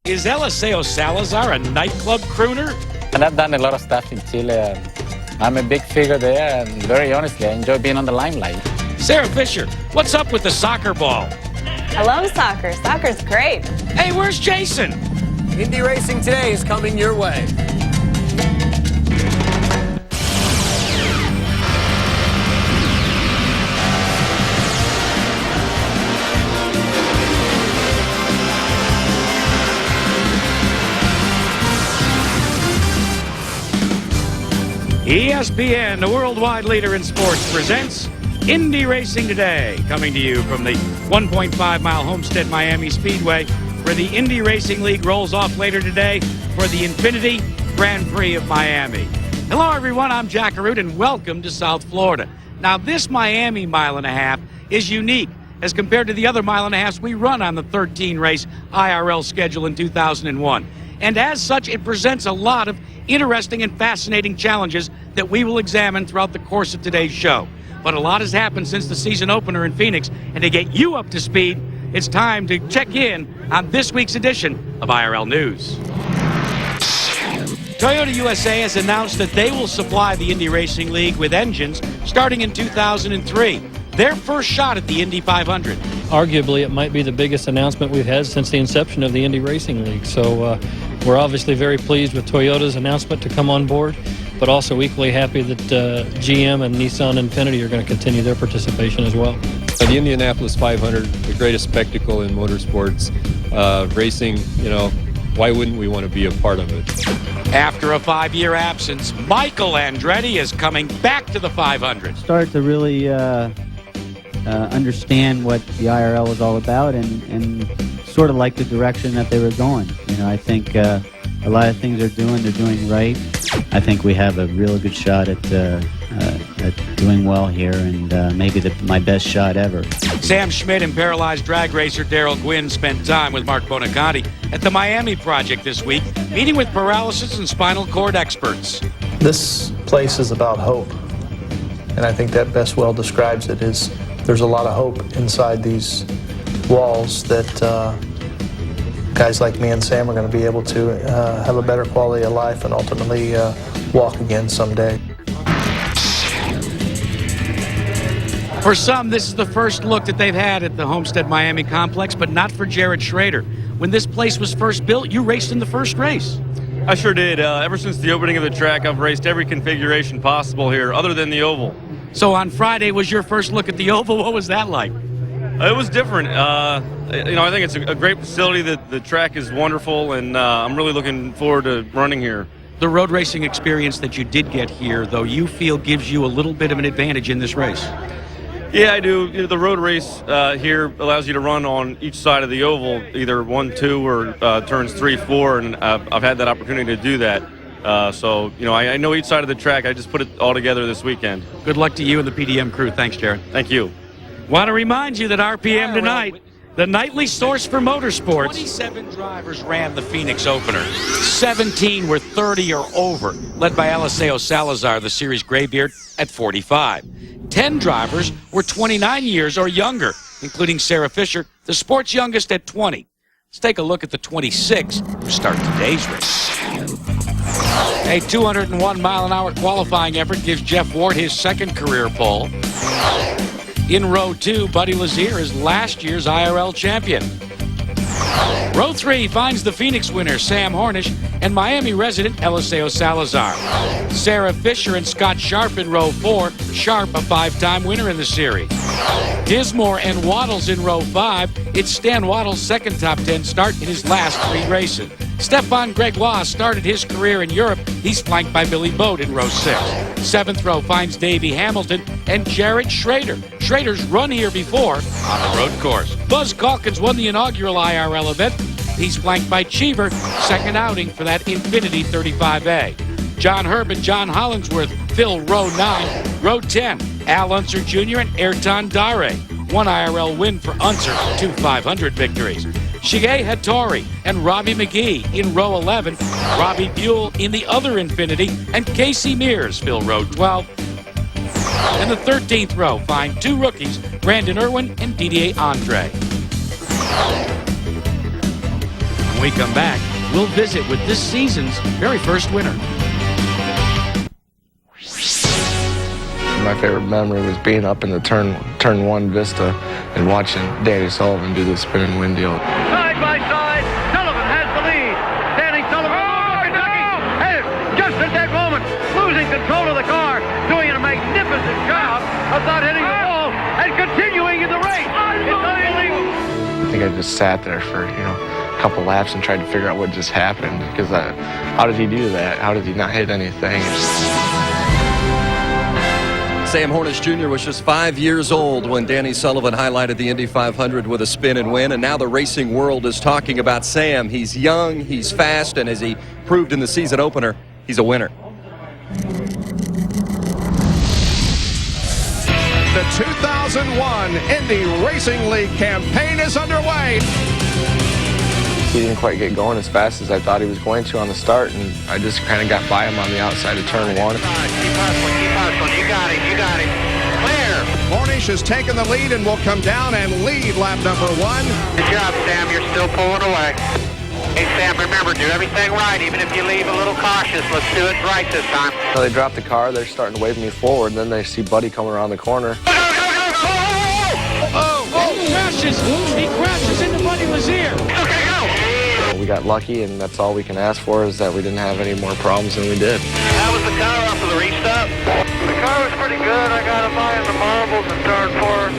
Is Aliso Salazar a nightclub crooner? And I've done a lot of stuff in Chile. I'm a big figure there, and very honestly, I enjoy being on the limelight. Sarah Fisher, what's up with the soccer ball? I love soccer. Soccer's great. Hey, where's Jason? Indy Racing Today is coming your way. ESPN, the worldwide leader in sports, presents Indy Racing Today, coming to you from the 1.5-mile Homestead Miami Speedway, where the Indy Racing League rolls off later today for the Infiniti Grand Prix of Miami. Hello, everyone. I'm Jack Arute, and welcome to South Florida. Now, this Miami mile and a half is unique as compared to the other mile and a halves we run on the 13-race IRL schedule in 2001. And as such, it presents a lot of interesting and fascinating challenges that we will examine throughout the course of today's show. But a lot has happened since the season opener in Phoenix, and to get you up to speed, it's time to check in on this week's edition of IRL News. Toyota USA has announced that they will supply the Indy Racing League with engines starting in 2003. Their first shot at the Indy 500. Arguably, it might be the biggest announcement we've had since the inception of the Indy Racing League. So we're obviously very pleased with Toyota's announcement to come on board, but also equally happy that GM and Nissan Infiniti are going to continue their participation as well. The Indianapolis 500, the greatest spectacle in motorsports, racing, why wouldn't we want to be a part of it? After a 5-year absence, Michael Andretti is coming back to the 500. Start to really understand what the IRL is all about and sort of like the direction that they were going. I think a lot of things they're doing right. I think we have a real good shot at doing well here, and maybe my best shot ever. Sam Schmidt and paralyzed drag racer Daryl Gwynn spent time with Mark Bonaconti at the Miami Project this week, meeting with paralysis and spinal cord experts. This place is about hope, and I think that best well describes it. Is there's a lot of hope inside these walls that guys like me and Sam are going to be able to have a better quality of life and ultimately walk again someday. For some, this is the first look that they've had at the Homestead Miami complex, but not for Jared Schrader. When this place was first built, you raced in the first race. I sure did. Ever since the opening of the track, I've raced every configuration possible here, other than the oval. So on Friday was your first look at the oval. What was that like? It was different. I think it's a great facility. The track is wonderful, and I'm really looking forward to running here. The road racing experience that you did get here, though, you feel gives you a little bit of an advantage in this race. Yeah, I do. The road race here allows you to run on each side of the oval, either 1, 2, or turns 3, 4, and I've had that opportunity to do that. So I know each side of the track. I just put it all together this weekend. Good luck to you and the PDM crew. Thanks, Jared. Thank you. Want to remind you that RPM tonight, the nightly source for motorsports. 27 drivers ran the Phoenix opener. 17 were 30 or over, led by Aliso Salazar, the series graybeard, at 45. 10 drivers were 29 years or younger, including Sarah Fisher, the sport's youngest, at 20. Let's take a look at the 26 who start today's race. A 201-mile-an-hour qualifying effort gives Jeff Ward his second career pole. In row 2, Buddy Lazier is last year's IRL champion. Row 3 finds the Phoenix winner, Sam Hornish, and Miami resident Aliso Salazar. Sarah Fisher and Scott Sharp in row 4, Sharp a 5-time winner in the series. Dismore and Waddles in row 5. It's Stan Waddles' second top 10 start in his last 3 races. Stefan Gregoire started his career in Europe. He's flanked by Billy Boat in row 6. 7th row finds Davey Hamilton and Jared Schrader. Schrader's run here before on the road course. Buzz Calkins won the inaugural IRL event. He's flanked by Cheever, second outing for that Infiniti 35A. John Herb and John Hollingsworth fill row 9. Row 10, Al Unser Jr. and Ayrton Dare. 1 IRL win for Unser, 2 500 victories. Shige Hattori and Robbie McGee in row 11. Robbie Buell in the other Infiniti, and Casey Mears fill row 12. In the 13th row, find 2 rookies, Brandon Irwin and Didier Andre. When we come back, we'll visit with this season's very first winner. My favorite memory was being up in the turn one vista and watching Danny Sullivan do the spin and win deal. Side by side, Sullivan has the lead. Danny Sullivan, and just at that moment, losing control of the car, doing a magnificent job of not hitting the wall and continuing in the race. It's unbelievable. I think I just sat there for, a couple laps and tried to figure out what just happened, because how did he do that? How did he not hit anything? Sam Hornish Jr. was just 5 years old when Danny Sullivan highlighted the Indy 500 with a spin and win, and now the racing world is talking about Sam. He's young, he's fast, and as he proved in the season opener, he's a winner. The 2001 Indy Racing League campaign is underway. He didn't quite get going as fast as I thought he was going to on the start, and I just kind of got by him on the outside of turn one. Keep hustling. You got him. Clear. Hornish has taken the lead and will come down and lead lap number 1. Good job, Sam. You're still pulling away. Hey, Sam, remember, do everything right, even if you leave a little cautious. Let's do it right this time. So they drop the car, they're starting to wave me forward, and then they see Buddy coming around the corner. He crashes into Buddy Lazier. Okay, go. We got lucky, and that's all we can ask for, is that we didn't have any more problems than we did. How was the car after the restart? The car was pretty good. I got him by in the marbles in turn 4.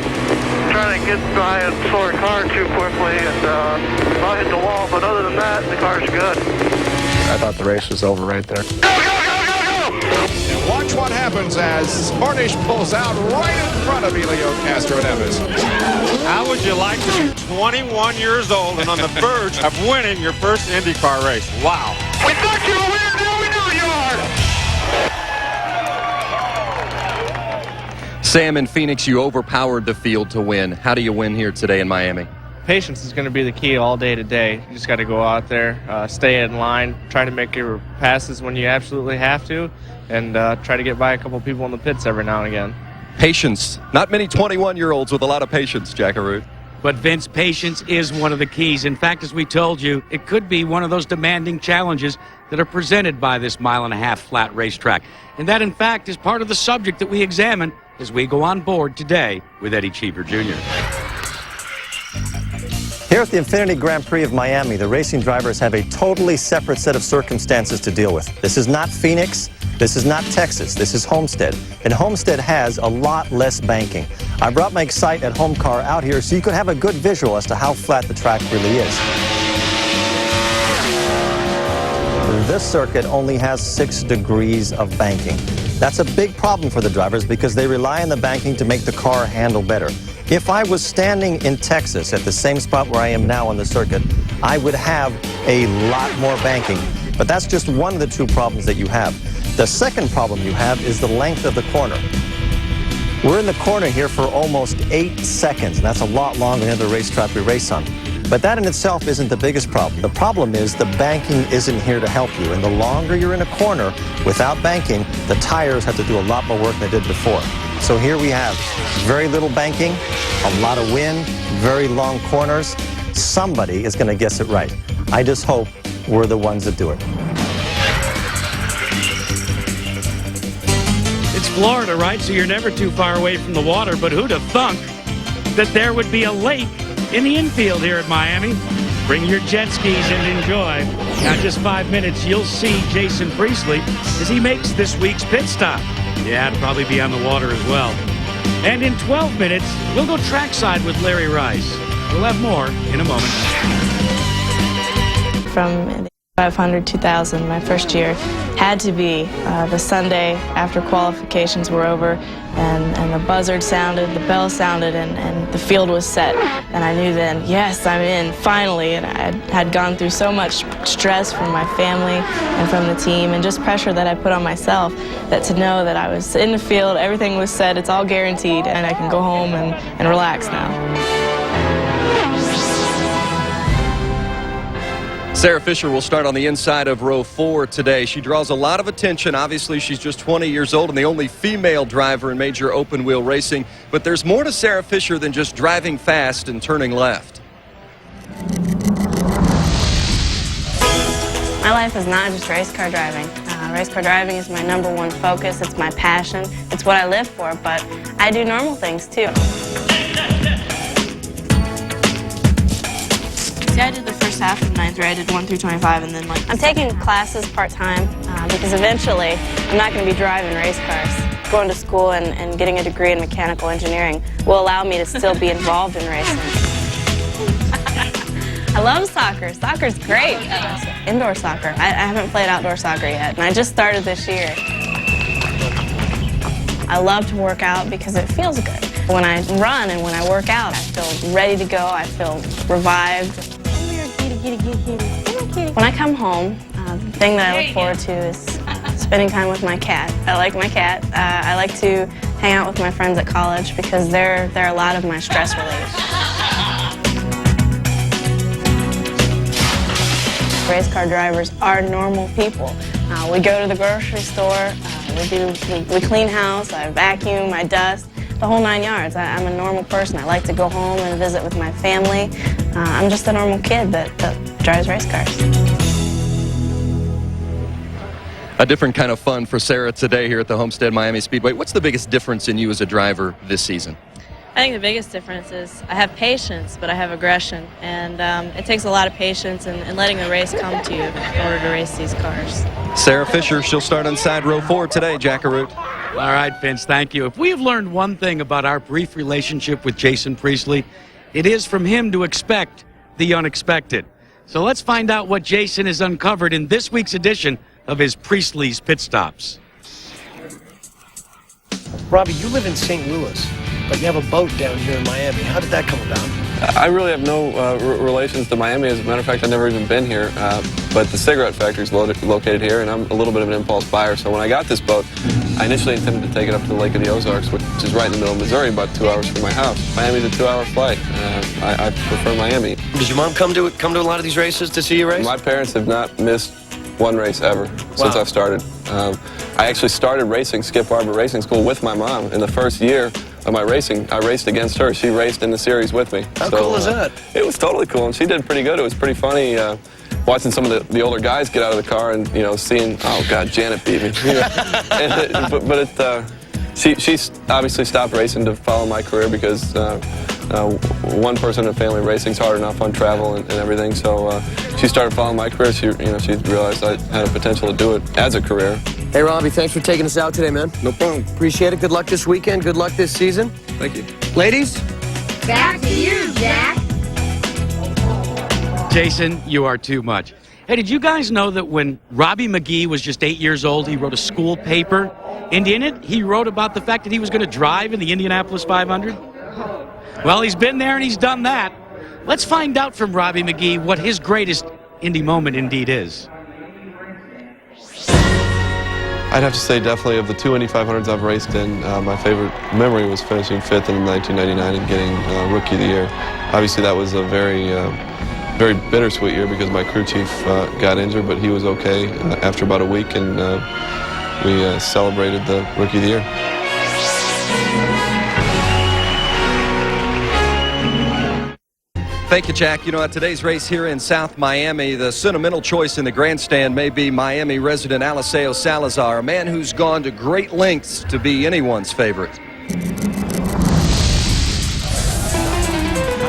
Trying to get by a slower car too quickly, and I hit the wall. But other than that, the car's good. I thought the race was over right there. And watch what happens as Hornish pulls out right in front of Elio Castroneves. How would you like to be 21 years old and on the verge of winning your first IndyCar race? Wow. We thought you were winning, now we know you are. Sam, in Phoenix, you overpowered the field to win. How do you win here today in Miami? Patience is going to be the key all day today. You just got to go out there, stay in line, try to make your passes when you absolutely have to, and try to get by a couple people in the pits every now and again. Patience. Not many 21-year-olds with a lot of patience, Jackaroo. But Vince, patience is one of the keys. In fact, as we told you, it could be one of those demanding challenges that are presented by this mile-and-a-half flat racetrack. And that, in fact, is part of the subject that we examine as we go on board today with Eddie Cheever Jr. Here at the Infiniti Grand Prix of Miami, the racing drivers have a totally separate set of circumstances to deal with. This is not Phoenix. This is not Texas. This is Homestead. And Homestead has a lot less banking. I brought my Excite at Home car out here so you could have a good visual as to how flat the track really is. This circuit only has 6 degrees of banking. That's a big problem for the drivers because they rely on the banking to make the car handle better. If I was standing in Texas at the same spot where I am now on the circuit, I would have a lot more banking. But that's just one of the 2 problems that you have. The second problem you have is the length of the corner. We're in the corner here for almost 8 seconds, and that's a lot longer than the racetrack we race on. But that in itself isn't the biggest problem. The problem is the banking isn't here to help you. And the longer you're in a corner without banking, the tires have to do a lot more work than they did before. So here we have very little banking, a lot of wind, very long corners. Somebody is going to guess it right. I just hope we're the ones that do it. It's Florida, right? So you're never too far away from the water, but who'd have thunk that there would be a lake in the infield here at Miami? Bring your jet skis and enjoy. Now, just 5 minutes, you'll see Jason Priestley as he makes this week's pit stop. Yeah, it'll probably be on the water as well. And in 12 minutes, we'll go trackside with Larry Rice. We'll have more in a moment. From 500, 2000, my first year, had to be the Sunday after qualifications were over, and the buzzard sounded, the bell sounded, and the field was set. And I knew then, yes, I'm in, finally. And I had gone through so much stress from my family and from the team, and just pressure that I put on myself, that to know that I was in the field, everything was set, it's all guaranteed, and I can go home and relax now. Sarah Fisher will start on the inside of row 4 today. She draws a lot of attention. Obviously, she's just 20 years old and the only female driver in major open-wheel racing. But there's more to Sarah Fisher than just driving fast and turning left. life is not just race car driving. Race car driving is my #1 focus. It's my passion. It's what I live for, but I do normal things too. See, I did the first half of 9th grade. I did 1 through 25, and then I'm taking classes part-time because eventually I'm not going to be driving race cars. Going to school and getting a degree in mechanical engineering will allow me to still be involved in racing. I love soccer. Soccer's great. Indoor soccer. I haven't played outdoor soccer yet, and I just started this year. I love to work out because it feels good. When I run and when I work out, I feel ready to go. I feel revived. Come here, kitty, kitty, kitty, kitty. Come here, kitty. When I come home, the thing that I look forward to is spending time with my cat. I like my cat. I like to hang out with my friends at college because they're a lot of my stress relief. Race car drivers are normal people. We go to the grocery store, we clean house, I vacuum, I dust, the whole 9 yards. I'm a normal person. I like to go home and visit with my family. I'm just a normal kid that drives race cars. A different kind of fun for Sarah today here at the Homestead Miami Speedway. What's the biggest difference in you as a driver this season? I think the biggest difference is I have patience, but I have aggression, and it takes a lot of patience and letting the race come to you in order to race these cars. Sarah Fisher, she'll start on side row 4 today, Jackaroot. All right, Vince, thank you. If we have learned one thing about our brief relationship with Jason Priestley, it is from him to expect the unexpected. So let's find out what Jason has uncovered in this week's edition of his Priestley's Pit Stops. Robbie, you live in St. Louis, but you have a boat down here in Miami. How did that come about? I really have no relations to Miami. As a matter of fact, I've never even been here. But the cigarette factory is located here, and I'm a little bit of an impulse buyer. So when I got this boat, I initially intended to take it up to the Lake of the Ozarks, which is right in the middle of Missouri, about 2 hours from my house. Miami's a 2-hour flight. I prefer Miami. Does your mom come to a lot of these races to see you race? My parents have not missed one race ever since I've started. I actually started racing Skip Barber Racing School with my mom. In the first year of my racing, I raced against her. She raced in the series with me. How cool is that? It was totally cool, and she did pretty good. It was pretty funny watching some of the older guys get out of the car and, you know, seeing, oh, God, Janet beat me. She obviously stopped racing to follow my career because one person in the family racing's hard enough on travel and everything. So she started following my career. She realized I had a potential to do it as a career. Hey, Robbie, thanks for taking us out today, man. No problem. Appreciate it. Good luck this weekend. Good luck this season. Thank you. Ladies? Back to you, Jack. Jason, you are too much. Hey, did you guys know that when Robbie McGee was just 8 years old, he wrote a school paper? And in it, he wrote about the fact that he was going to drive in the Indianapolis 500? Well, he's been there and he's done that. Let's find out from Robbie McGee what his greatest Indy moment indeed is. I'd have to say definitely of the 2 Indy 500s I've raced in, my favorite memory was finishing 5th in 1999 and getting Rookie of the Year. Obviously that was a very bittersweet year because my crew chief got injured, but he was okay after about a week, and we celebrated the Rookie of the Year. Thank you, Jack. You know, at today's race here in South Miami, the sentimental choice in the grandstand may be Miami resident Aliso Salazar, a man who's gone to great lengths to be anyone's favorite.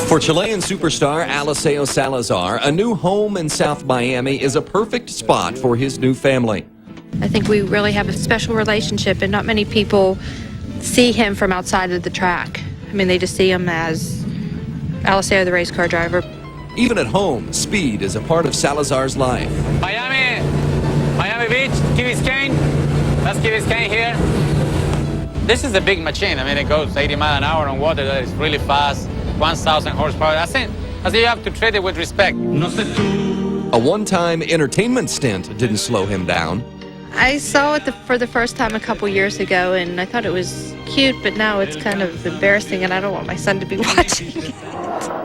For Chilean superstar Aliso Salazar, a new home in South Miami is a perfect spot for his new family. I think we really have a special relationship, and not many people see him from outside of the track. I mean, they just see him as Aliso, the race car driver. Even at home, speed is a part of Salazar's life. Miami Beach, Key Biscayne. That's Key Biscayne here. This is a big machine. I mean, it goes 80 miles an hour on water. That is really fast, 1,000 horsepower. I think you have to treat it with respect. A one-time entertainment stint didn't slow him down. I saw it for the first time a couple years ago, and I thought it was cute, but now it's kind of embarrassing, and I don't want my son to be watching it.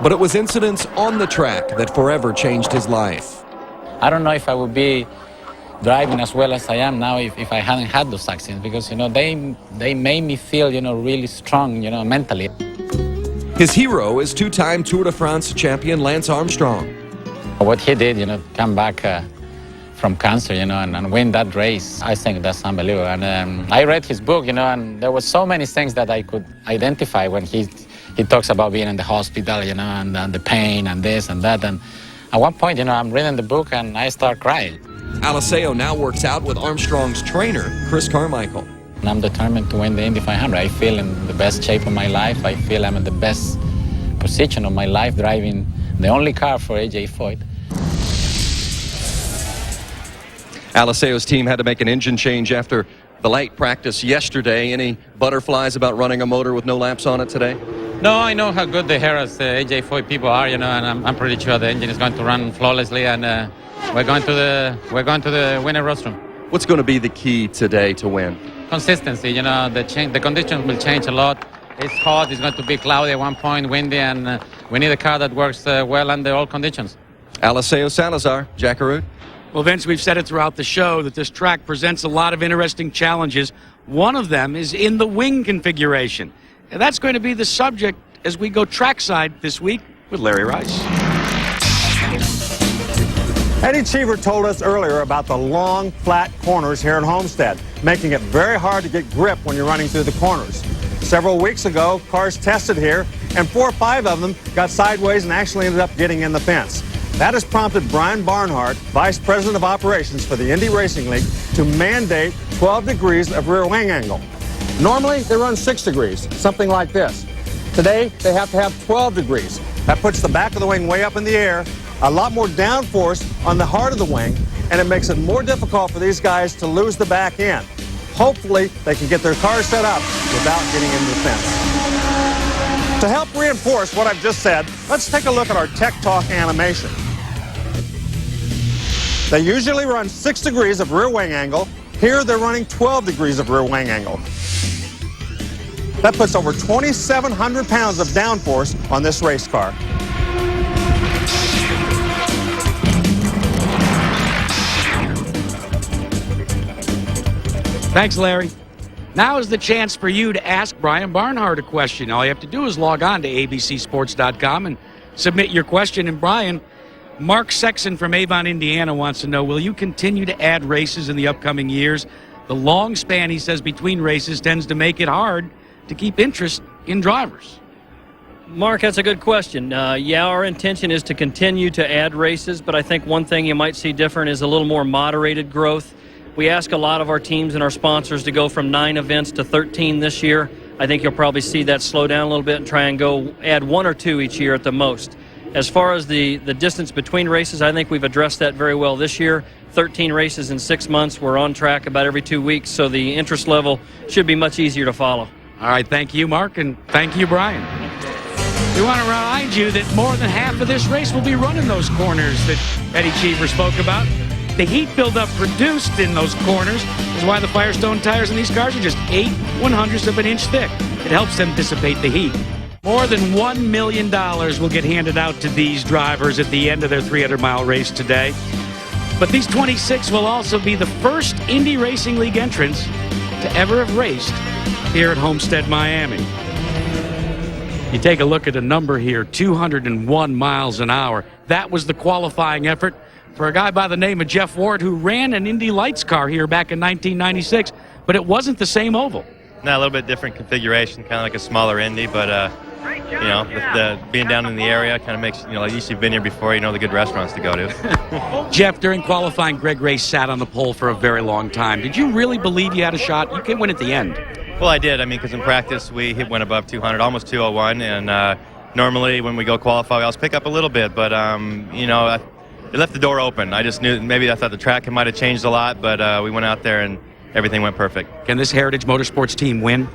But it was incidents on the track that forever changed his life. I don't know if I would be driving as well as I am now if I hadn't had those accidents, because, you know, they made me feel, you know, really strong, you know, mentally. His hero is two-time Tour de France champion Lance Armstrong. What he did, you know, come back from cancer, you know, and win that race. I think that's unbelievable. And I read his book, you know, and there were so many things that I could identify when he talks about being in the hospital, you know, and the pain and this and that. And at one point, you know, I'm reading the book and I start crying. Aliso now works out with Armstrong's trainer, Chris Carmichael. And I'm determined to win the Indy 500. I feel in the best shape of my life. I feel I'm in the best position of my life driving the only car for A.J. Foyt. Aliso's team had to make an engine change after the light practice yesterday. Any butterflies about running a motor with no laps on it today? No, I know how good the Harris A.J. Foyt people are, you know, and I'm pretty sure the engine is going to run flawlessly, and we're going to the winner rostrum. What's going to be the key today to win? Consistency, you know, the conditions will change a lot. It's hot, it's going to be cloudy at one point, windy, and we need a car that works well under all conditions. Aliso Salazar, Jack Arute. Well, Vince, we've said it throughout the show that this track presents a lot of interesting challenges. One of them is in the wing configuration. And that's going to be the subject as we go trackside this week with Larry Rice. Eddie Cheever told us earlier about the long, flat corners here at Homestead, making it very hard to get grip when you're running through the corners. Several weeks ago, cars tested here, and 4 or 5 of them got sideways and actually ended up getting in the fence. That has prompted Brian Barnhart, Vice President of Operations for the Indy Racing League, to mandate 12 degrees of rear wing angle. Normally, they run 6 degrees, something like this. Today, they have to have 12 degrees. That puts the back of the wing way up in the air, a lot more downforce on the heart of the wing, and it makes it more difficult for these guys to lose the back end. Hopefully, they can get their car set up without getting into the fence. To help reinforce what I've just said, let's take a look at our Tech Talk animation. They usually run 6 degrees of rear wing angle. Here, they're running 12 degrees of rear wing angle. That puts over 2,700 pounds of downforce on this race car. Thanks, Larry. Now is the chance for you to ask Brian Barnhart a question. All you have to do is log on to abcsports.com and submit your question. And Brian, Mark Sexton from Avon, Indiana wants to know, will you continue to add races in the upcoming years? The long span, he says, between races tends to make it hard to keep interest in drivers. Mark, that's a good question. Yeah, our intention is to continue to add races, but I think one thing you might see different is a little more moderated growth. We ask a lot of our teams and our sponsors to go from 9 events to 13 this year. I think you'll probably see that slow down a little bit and try and go add 1 or 2 each year at the most. As far as the distance between races, I think we've addressed that very well this year. 13 races in 6 months. We're on track about every 2 weeks, so the interest level should be much easier to follow. All right, thank you, Mark, and thank you, Brian. We want to remind you that more than half of this race will be running those corners that Eddie Cheever spoke about. The heat buildup produced in those corners is why the Firestone tires in these cars are just 8/100ths of an inch thick. It helps them dissipate the heat. More than $1 million will get handed out to these drivers at the end of their 300-mile race today. But these 26 will also be the first Indy Racing League entrants to ever have raced here at Homestead, Miami. You take a look at a number here, 201 miles an hour. That was the qualifying effort for a guy by the name of Jeff Ward, who ran an Indy Lights car here back in 1996, but it wasn't the same oval. No, a little bit different configuration, kind of like a smaller Indy, but you know, with being down in the area kind of makes, you know, at least you've been here before, you know the good restaurants to go to. Jeff, during qualifying, Greg Race sat on the pole for a very long time. Did you really believe you had a shot? You can win at the end. Well, I did. I mean, because in practice we went above 200, almost 201, and normally when we go qualify, we always pick up a little bit, but you know, it left the door open. I just knew, maybe I thought the track might have changed a lot, but we went out there and everything went perfect. Can this Heritage Motorsports team win?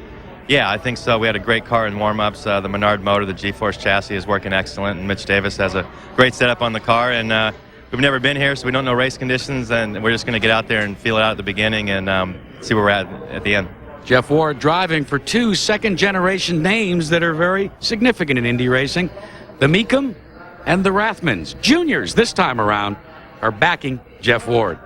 Yeah, I think so. We had a great car in warm-ups. The Menard motor, the G-Force chassis is working excellent, and Mitch Davis has a great setup on the car. And we've never been here, so we don't know race conditions, and we're just going to get out there and feel it out at the beginning and see where we're at the end. Jeff Ward driving for 2 second-generation names that are very significant in Indy racing. The Meekum and the Rathmans. Juniors this time around are backing Jeff Ward.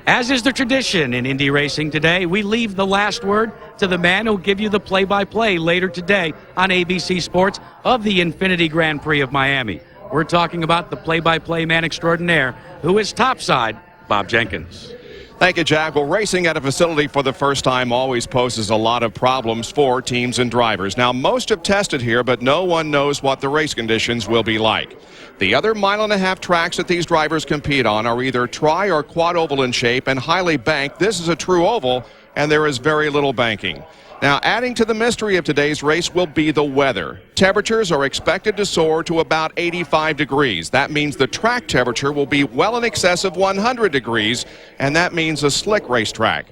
As is the tradition in Indy racing today, we leave the last word to the man who'll give you the play-by-play later today on ABC Sports of the Infiniti Grand Prix of Miami. We're talking about the play-by-play man extraordinaire who is topside Bob Jenkins. Thank you, Jack. Well, racing at a facility for the first time always poses a lot of problems for teams and drivers. Now, most have tested here, but no one knows what the race conditions will be like. The other 1.5 mile tracks that these drivers compete on are either tri or quad oval in shape and highly banked. This is a true oval, and there is very little banking. Now, adding to the mystery of today's race will be the weather. Temperatures are expected to soar to about 85 degrees. That means the track temperature will be well in excess of 100 degrees, and that means a slick racetrack.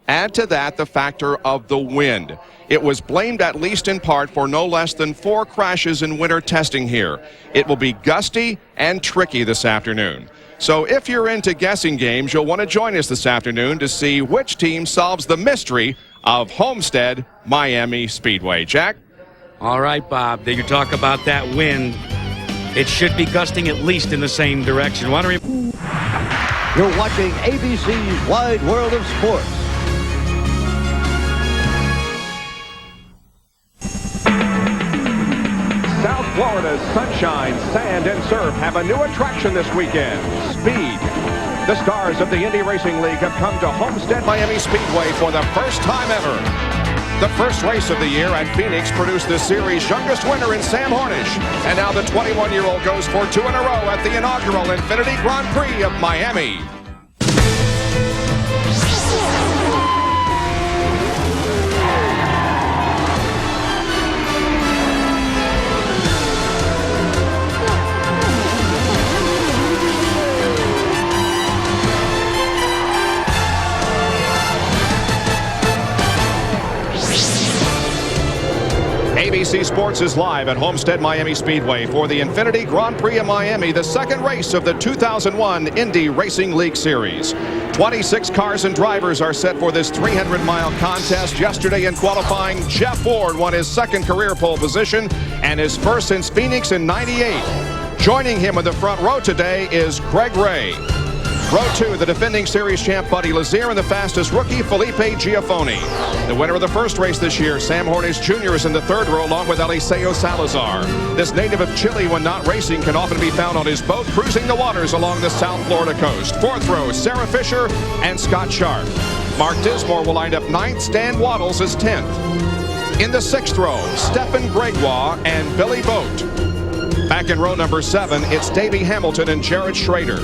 Add to that the factor of the wind. It was blamed at least in part for no less than 4 crashes in winter testing here. It will be gusty and tricky this afternoon. So if you're into guessing games, you'll want to join us this afternoon to see which team solves the mystery of Homestead Miami Speedway. Jack? All right, Bob. You talk about that wind. It should be gusting at least in the same direction. You're watching ABC's Wide World of Sports. South Florida's sunshine, sand, and surf have a new attraction this weekend, speed. The stars of the Indy Racing League have come to Homestead Miami Speedway for the first time ever. The first race of the year at Phoenix produced the series' youngest winner in Sam Hornish. And now the 21-year-old goes for 2 in a row at the inaugural Infiniti Grand Prix of Miami. ABC Sports is live at Homestead Miami Speedway for the Infiniti Grand Prix of Miami, the second race of the 2001 Indy Racing League Series. 26 cars and drivers are set for this 300-mile contest. Yesterday in qualifying, Jeff Ward won his second career pole position and his first since Phoenix in '98. Joining him in the front row today is Craig Ray. Row 2, the defending series champ Buddy Lazier and the fastest rookie Felipe Giafoni. The winner of the first race this year, Sam Hornish Jr., is in the third row along with Aliso Salazar. This native of Chile, when not racing, can often be found on his boat cruising the waters along the South Florida coast. Fourth row, Sarah Fisher and Scott Sharp. Mark Dismore will line up 9th, Stan Waddles is 10th. In the 6th row, Stephen Gregoire and Billy Boat. Back in row number 7, it's Davey Hamilton and Jared Schrader.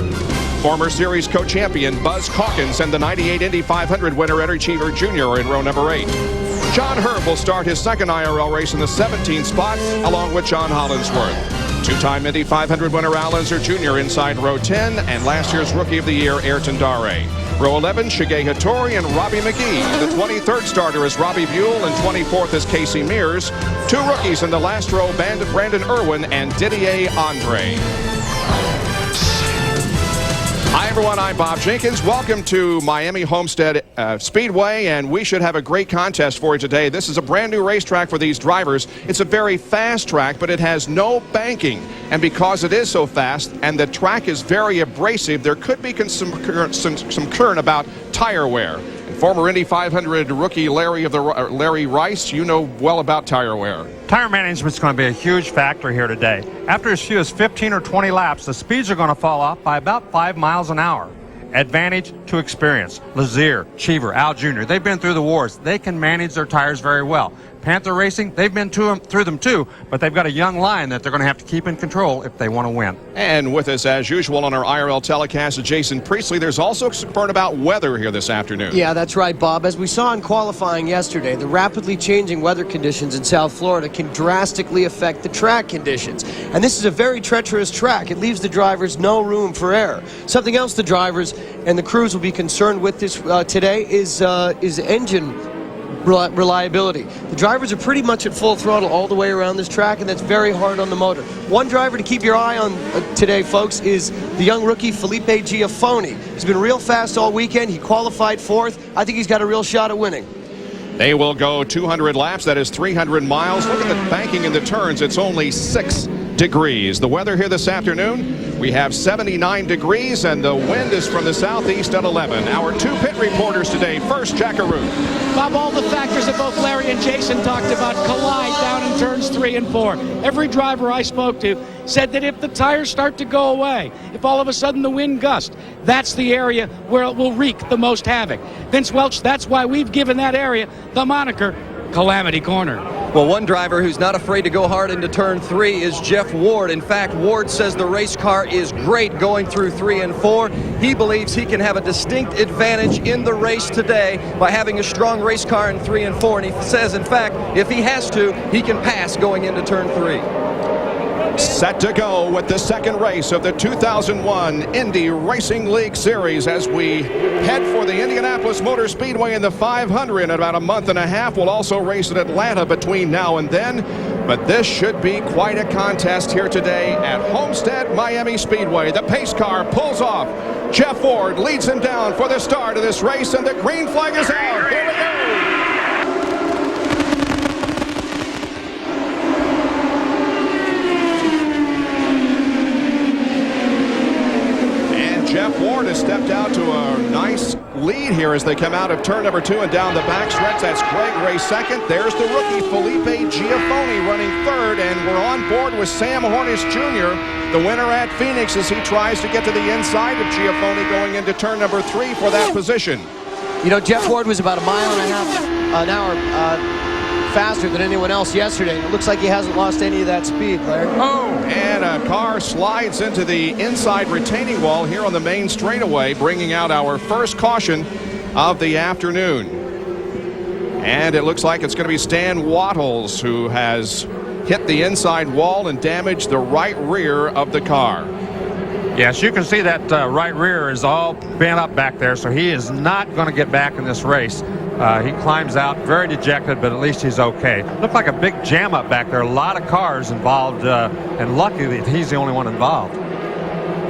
Former series co-champion Buzz Calkins and the '98 Indy 500 winner Eddie Cheever Jr. are in row number 8. John Herb will start his second IRL race in the 17th spot, along with John Hollinsworth. Two-time Indy 500 winner Al Unser Jr. inside row 10, and last year's Rookie of the Year Ayrton Dare. Row 11, Shige Hattori and Robbie McGee. The 23rd starter is Robbie Buell, and 24th is Casey Mears. 2 rookies in the last row, Brandon Irwin and Didier Andre. Hi, everyone. I'm Bob Jenkins. Welcome to Miami Homestead Speedway, and we should have a great contest for you today. This is a brand new racetrack for these drivers. It's a very fast track, but it has no banking. And because it is so fast and the track is very abrasive, there could be some concern about tire wear. And former Indy 500 rookie Larry Rice, you know well about tire wear. Tire management's going to be a huge factor here today. After as few as 15 or 20 laps, the speeds are going to fall off by about 5 miles an hour. Advantage to experience. Lazier, Cheever, Al Jr., they've been through the wars. They can manage their tires very well. Panther Racing, they've been through them too, but they've got a young line that they're going to have to keep in control if they want to win. And with us, as usual, on our IRL telecast, Jason Priestley. There's also concern about weather here this afternoon. Yeah, that's right, Bob. As we saw in qualifying yesterday, the rapidly changing weather conditions in South Florida can drastically affect the track conditions. And this is a very treacherous track. It leaves the drivers no room for error. Something else the drivers and the crews will be concerned with this today is engine reliability. The drivers are pretty much at full throttle all the way around this track, and that's very hard on the motor. One driver to keep your eye on today, folks, is the young rookie Felipe Giafoni. He's been real fast all weekend. He qualified 4th. I think he's got a real shot at winning. They will go 200 laps. That is 300 miles. Look at the banking in the turns. It's only 6 degrees. The weather here this afternoon, we have 79 degrees and the wind is from the southeast at 11. Our two pit reporters today. First, Jack Arute. Bob, all the factors that both Larry and Jason talked about collide down in turns 3 and 4. Every driver I spoke to said that if the tires start to go away, if all of a sudden the wind gusts, that's the area where it will wreak the most havoc. Vince Welch, that's why we've given that area the moniker Calamity Corner. Well, one driver who's not afraid to go hard into turn 3 is Jeff Ward. In fact, Ward says the race car is great going through 3 and 4. He believes he can have a distinct advantage in the race today by having a strong race car in 3 and 4. And he says, in fact, if he has to, he can pass going into turn 3. Set to go with the second race of the 2001 Indy Racing League Series as we head for the Indianapolis Motor Speedway in the 500 in about a month and a half. We'll also race at Atlanta between now and then. But this should be quite a contest here today at Homestead Miami Speedway. The pace car pulls off. Jeff Ward leads him down for the start of this race, and the green flag is out. Here we go. Jeff Ward has stepped out to a nice lead here as they come out of turn number 2 and down the back stretch. That's Craig Ray second. There's the rookie Felipe Giafoni running third, and we're on board with Sam Hornish Jr., the winner at Phoenix, as he tries to get to the inside of Giafoni going into turn number 3 for that position. You know, Jeff Ward was about a mile and a half an hour faster than anyone else yesterday. It looks like he hasn't lost any of that speed, Larry. Oh, and a car slides into the inside retaining wall here on the main straightaway, bringing out our first caution of the afternoon. And it looks like it's going to be Stan Wattles who has hit the inside wall and damaged the right rear of the car. Yes, you can see that right rear is all bent up back there, so he is not going to get back in this race. He climbs out very dejected, but at least he's okay. Looked like a big jam up back there. A lot of cars involved, and lucky that he's the only one involved.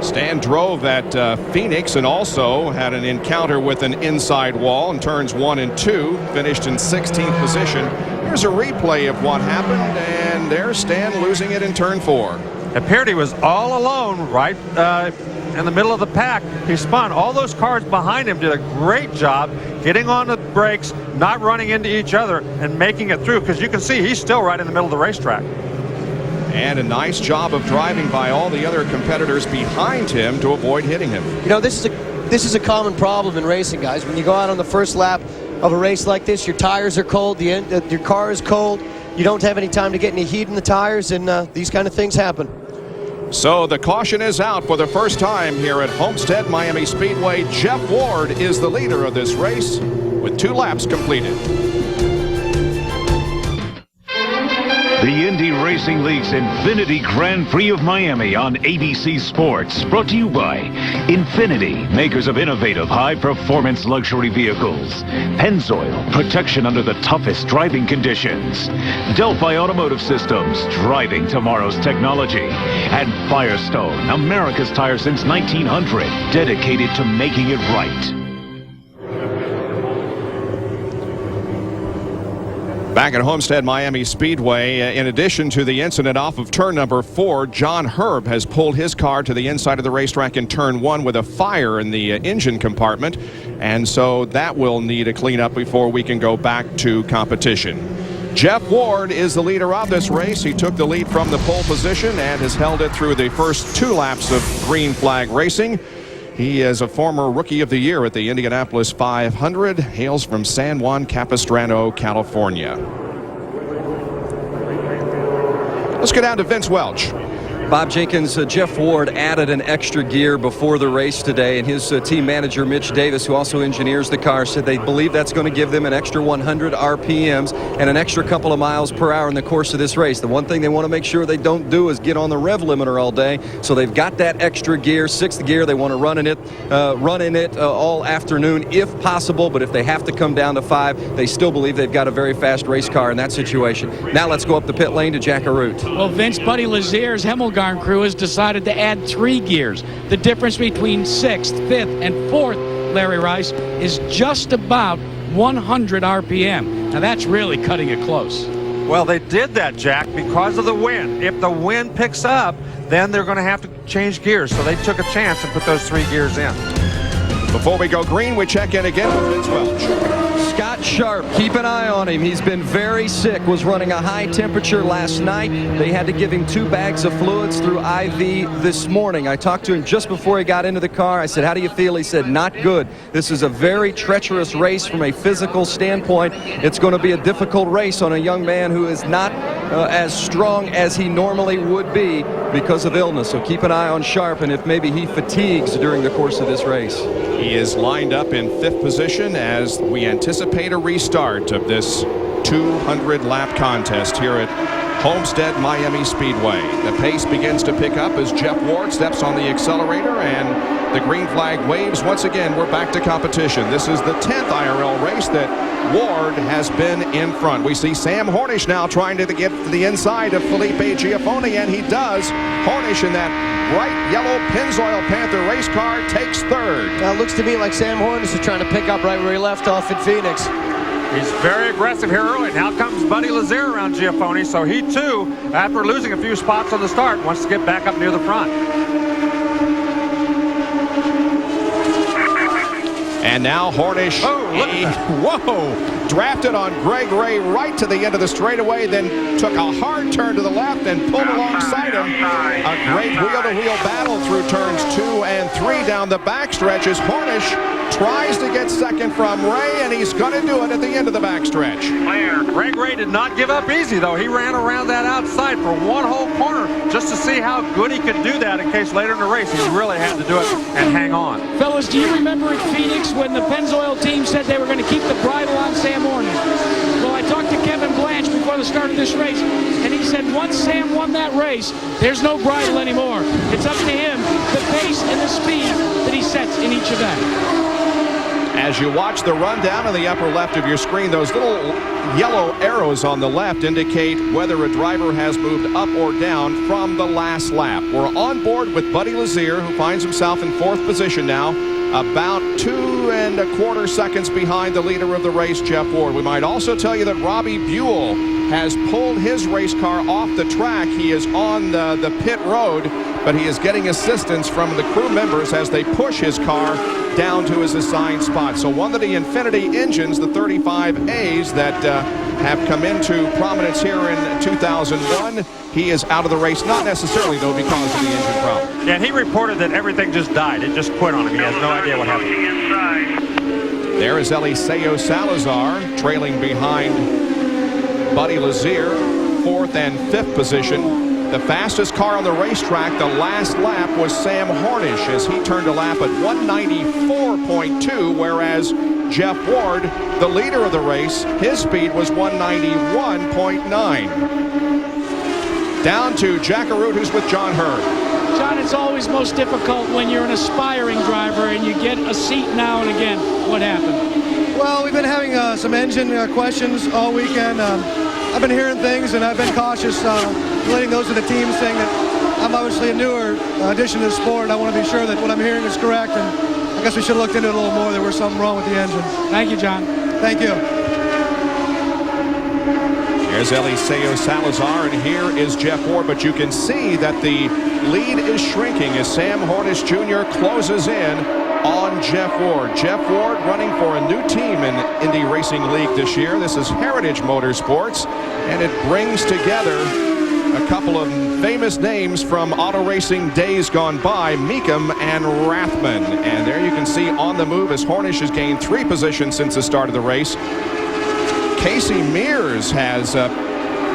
Stan drove at Phoenix and also had an encounter with an inside wall in turns 1 and 2, finished in 16th position. Here's a replay of what happened, and there's Stan losing it in turn 4. It appeared he was all alone right in the middle of the pack. He spun. All those cars behind him did a great job getting on the brakes, not running into each other, and making it through, because you can see he's still right in the middle of the racetrack. And a nice job of driving by all the other competitors behind him to avoid hitting him. You know, this is a common problem in racing, guys. When you go out on the first lap of a race like this, your tires are cold, your car is cold, you don't have any time to get any heat in the tires, and these kind of things happen. So the caution is out for the first time here at Homestead Miami Speedway. Jeff Ward is the leader of this race with 2 laps completed. The Indy Racing League's Infiniti Grand Prix of Miami on ABC Sports. Brought to you by Infiniti, makers of innovative high-performance luxury vehicles. Pennzoil, protection under the toughest driving conditions. Delphi Automotive Systems, driving tomorrow's technology. And Firestone, America's tire since 1900, dedicated to making it right. Back at Homestead Miami Speedway, in addition to the incident off of turn number 4, John Herb has pulled his car to the inside of the racetrack in turn 1 with a fire in the engine compartment. And so that will need a cleanup before we can go back to competition. Jeff Ward is the leader of this race. He took the lead from the pole position and has held it through the first 2 laps of green flag racing. He is a former Rookie of the Year at the Indianapolis 500, hails from San Juan Capistrano, California. Let's get down to Vince Welch. Bob Jenkins, Jeff Ward added an extra gear before the race today, and his team manager, Mitch Davis, who also engineers the car, said they believe that's going to give them an extra 100 RPMs and an extra couple of miles per hour in the course of this race. The one thing they want to make sure they don't do is get on the rev limiter all day, so they've got that extra gear, 6th gear. They want to run in it all afternoon if possible, but if they have to come down to 5, they still believe they've got a very fast race car in that situation. Now let's go up the pit lane to Jack Arute. Well, Vince, Buddy Lazier's Hemmelgarn crew has decided to add 3 gears. The difference between 6th, 5th, and 4th, Larry Rice, is just about 100 RPM. Now that's really cutting it close. Well, they did that, Jack, because of the wind. If the wind picks up, then they're going to have to change gears. So they took a chance and put those 3 gears in. Before we go green, we check in again with Vince Welch. Scott Sharp, keep an eye on him. He's been very sick, was running a high temperature last night. They had to give him 2 bags of fluids through IV this morning. I talked to him just before he got into the car. I said, how do you feel? He said, not good. This is a very treacherous race from a physical standpoint. It's going to be a difficult race on a young man who is not as strong as he normally would be because of illness. So keep an eye on Sharp, and if maybe he fatigues during the course of this race. He is lined up in 5th position as we anticipate a restart of this 200-lap contest here at Homestead Miami Speedway. The pace begins to pick up as Jeff Ward steps on the accelerator, and the green flag waves. Once again, we're back to competition. This is the 10th IRL race that Ward has been in front. We see Sam Hornish now trying to get to the inside of Felipe Giafone, and he does. Hornish in that bright yellow Pennzoil Panther race car takes 3rd. Now it looks to me like Sam Hornish is trying to pick up right where he left off in Phoenix. He's very aggressive here early. Now comes Buddy Lazier around Giafone, so he too, after losing a few spots on the start, wants to get back up near the front. And now Hornish, whoa, drafted on Greg Ray right to the end of the straightaway, then took a hard turn to the left and pulled alongside him. A great wheel-to-wheel battle through turns 2 and 3 down the backstretch as Hornish tries to get second from Ray, and he's going to do it at the end of the backstretch. Greg Ray did not give up easy, though. He ran around that outside for 1 whole corner just to see how good he could do that in case later in the race he really had to do it and hang on. Fellas, do you remember in Phoenix when the Pennzoil team said they were going to keep the bridle on Sam Hornish? Well, I talked to Kevin Blanche before the start of this race, and he said once Sam won that race, there's no bridle anymore. It's up to him, the pace and the speed that he sets in each event. As you watch the rundown in the upper left of your screen, those little yellow arrows on the left indicate whether a driver has moved up or down from the last lap. We're on board with Buddy Lazier, who finds himself in 4th position now, about 2 1/4 seconds behind the leader of the race, Jeff Ward. We might also tell you that Robbie Buell has pulled his race car off the track. He is on the pit road, but he is getting assistance from the crew members as they push his car down to his assigned spot. So one of the Infiniti engines, the 35As that have come into prominence here in 2001, he is out of the race, not necessarily, though, because of the engine problem. Yeah, he reported that everything just died. It just quit on him. He has no idea what happened. There is Aliso Salazar trailing behind Buddy Lazier, 4th and 5th position. The fastest car on the racetrack the last lap was Sam Hornish as he turned a lap at 194.2, whereas Jeff Ward, the leader of the race, his speed was 191.9. Down to Jack Arute, who's with John Hurd. John, it's always most difficult when you're an aspiring driver and you get a seat now and again. What happened? Well, we've been having some engine questions all weekend. I've been hearing things, and I've been cautious, letting those of the teams saying that I'm obviously a newer addition to the sport, and I want to be sure that what I'm hearing is correct, and I guess we should have looked into it a little more. There was something wrong with the engine. Thank you, John. Thank you. Here's Aliso Salazar, and here is Jeff Ward, but you can see that the lead is shrinking as Sam Hornish Jr. closes in on Jeff Ward. Jeff Ward running for a new team in Indy Racing League this year. This is Heritage Motorsports, and it brings together a couple of famous names from auto racing days gone by, Meekum and Rathman. And there you can see on the move as Hornish has gained 3 positions since the start of the race. Casey Mears has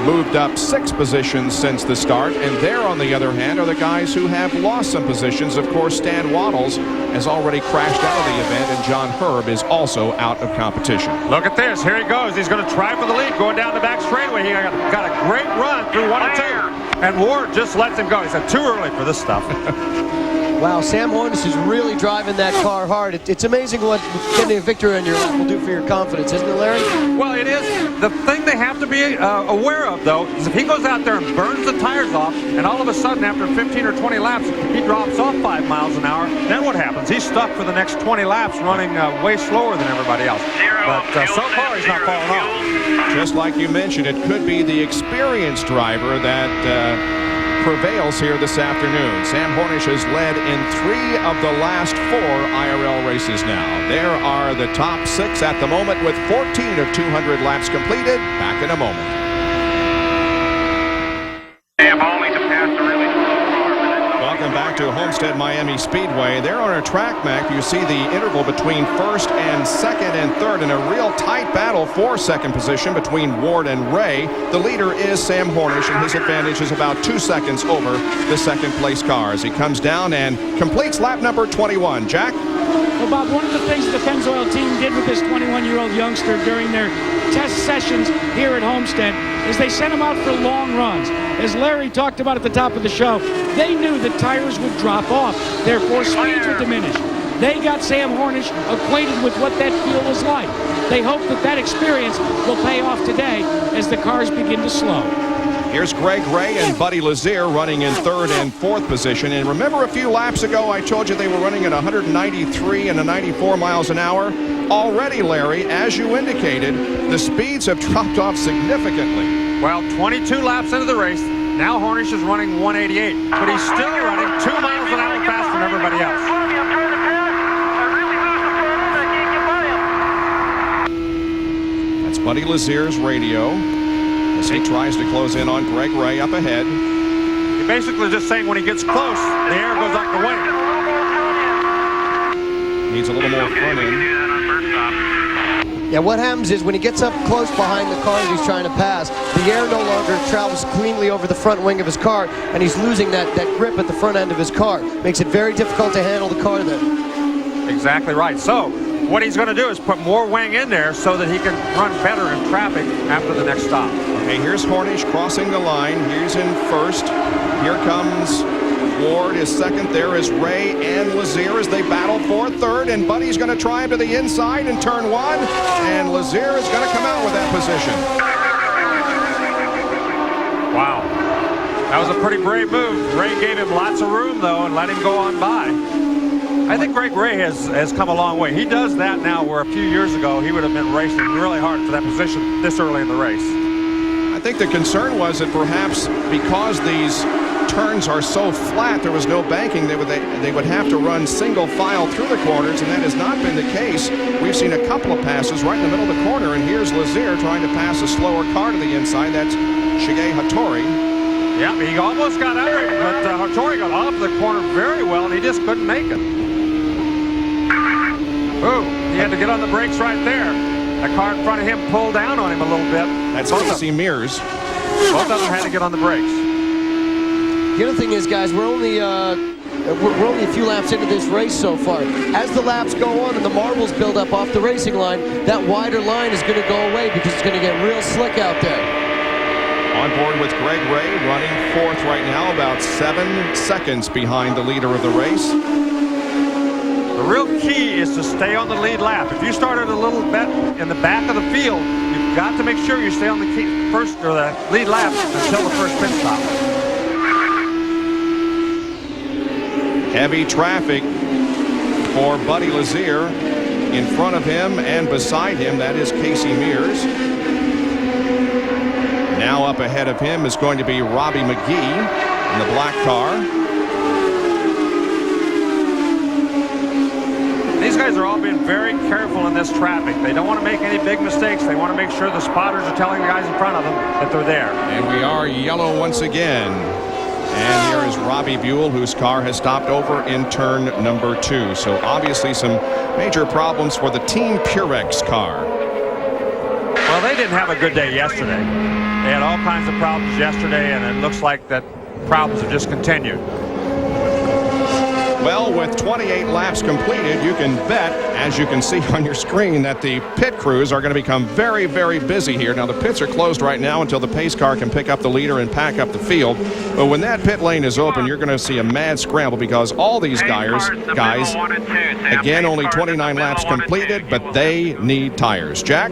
moved up 6 positions since the start, and there, on the other hand, are the guys who have lost some positions. Of course, Stan Waddles has already crashed out of the event, and John Herb is also out of competition. Look at this. Here he goes. He's going to try for the lead going down the back straightaway. He got a great run through 1 and 2. And Ward just lets him go. He said, too early for this stuff. Wow, Sam Hornish is really driving that car hard. It's amazing what getting a victory on your lap will do for your confidence, isn't it, Larry? Well, it is. The thing they have to be aware of, though, is if he goes out there and burns the tires off, and all of a sudden after 15 or 20 laps, he drops off 5 miles an hour, then what happens? He's stuck for the next 20 laps running way slower than everybody else. But so far, he's not falling off. Just like you mentioned, it could be the experienced driver that prevails here this afternoon. Sam Hornish has led in 3 of the last 4 IRL races now. There are the top 6 at the moment with 14 of 200 laps completed. Back in a moment. Welcome back to Homestead Miami Speedway. There on a track map, you see the interval between first and second and third in a real tight battle for second position between Ward and Ray. The leader is Sam Hornish, and his advantage is about 2 seconds over the second place cars. He comes down and completes lap number 21. Jack? Well, Bob, one of the things the Pennzoil team did with this 21-year-old youngster during their test sessions here at Homestead is they sent him out for long runs. As Larry talked about at the top of the show, they knew that tires would drop off, therefore speeds would diminish. They got Sam Hornish acquainted with what that field was like. They hope that that experience will pay off today as the cars begin to slow. Here's Greg Ray and Buddy Lazier running in 3rd and 4th position. And remember a few laps ago I told you they were running at 193 and 94 miles an hour? Already, Larry, as you indicated, the speeds have dropped off significantly. Well, 22 laps into the race, now Hornish is running 188, but he's still running 2 miles an hour faster than everybody else. That's Buddy Lazier's radio as he tries to close in on Greg Ray up ahead. He's basically just saying when he gets close, the air goes out the way. Needs a little more front end. Yeah, what happens is when he gets up close behind the cars he's trying to pass, the air no longer travels cleanly over the front wing of his car, and he's losing that grip at the front end of his car. Makes it very difficult to handle the car then. Exactly right. So what he's going to do is put more wing in there so that he can run better in traffic after the next stop. Okay, here's Hornish crossing the line. He's in first. Here comes Ward is second. There is Ray and Lazier as they battle for third. And Buddy's going to try him to the inside in turn 1. And Lazier is going to come out with that position. Wow. That was a pretty brave move. Ray gave him lots of room, though, and let him go on by. I think Greg Ray has come a long way. He does that now where a few years ago he would have been racing really hard for that position this early in the race. I think the concern was that perhaps because these turns are so flat, there was no banking, they would have to run single file through the corners, and that has not been the case. We've seen a couple of passes right in the middle of the corner, and here's Lazier trying to pass a slower car to the inside. That's Shige Hattori. Yeah, he almost got under it, but Hattori got off the corner very well, and he just couldn't make it. Ooh, he had to get on the brakes right there. The car in front of him pulled down on him a little bit. That's Casey Mears. Both of them had to get on the brakes. The other thing is, guys, we're only a few laps into this race so far. As the laps go on and the marbles build up off the racing line, that wider line is going to go away because it's going to get real slick out there. On board with Greg Ray, running 4th right now, about 7 seconds behind the leader of the race. The real key is to stay on the lead lap. If you started a little bit in the back of the field, you've got to make sure you stay on the the lead lap until the first pit stop. Heavy traffic for Buddy Lazier. In front of him and beside him, that is Casey Mears. Now up ahead of him is going to be Robbie McGee in the black car. These guys are all being very careful in this traffic. They don't want to make any big mistakes. They want to make sure the spotters are telling the guys in front of them that they're there. And we are yellow once again. And here is Robbie Buell, whose car has stopped over in turn number 2. So obviously some major problems for the Team Purex car. Well, they didn't have a good day yesterday. They had all kinds of problems yesterday, and it looks like that problems have just continued. Well, with 28 laps completed, you can bet, as you can see on your screen, that the pit crews are going to become very, very busy here. Now, the pits are closed right now until the pace car can pick up the leader and pack up the field. But when that pit lane is open, you're going to see a mad scramble because all these guys, again, only 29 laps completed, but they need tires. Jack?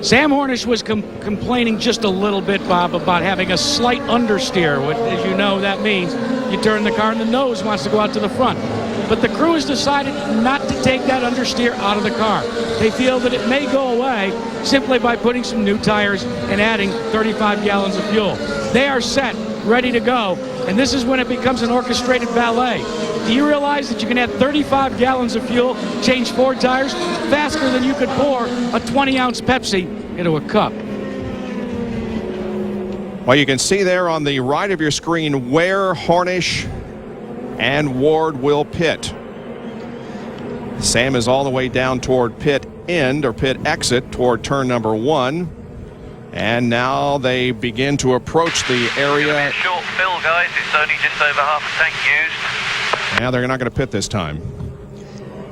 Sam Hornish was complaining just a little bit, Bob, about having a slight understeer. What, as you know, that means you turn the car and the nose wants to go out to the front. But the crew has decided not to take that understeer out of the car. They feel that it may go away simply by putting some new tires and adding 35 gallons of fuel. They are set, ready to go, and this is when it becomes an orchestrated ballet. Do you realize that you can add 35 gallons of fuel, change 4 tires, faster than you could pour a 20-ounce Pepsi into a cup? Well, you can see there on the right of your screen where Hornish and Ward will pit. Sam is all the way down toward pit end or pit exit toward turn number 1. And now they begin to approach the area. A short fill, guys. It's only just over half a tank used. Now they're not going to pit this time.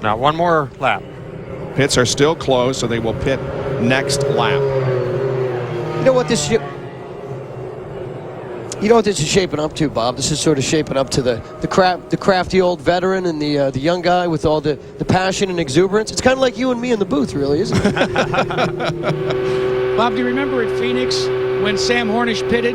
Now one more lap. Pits are still closed, so they will pit next lap. You know what this is shaping up to, Bob? This is sort of shaping up to the crafty old veteran and the young guy with all the passion and exuberance. It's kind of like you and me in the booth, really, isn't it? Bob, do you remember at Phoenix when Sam Hornish pitted?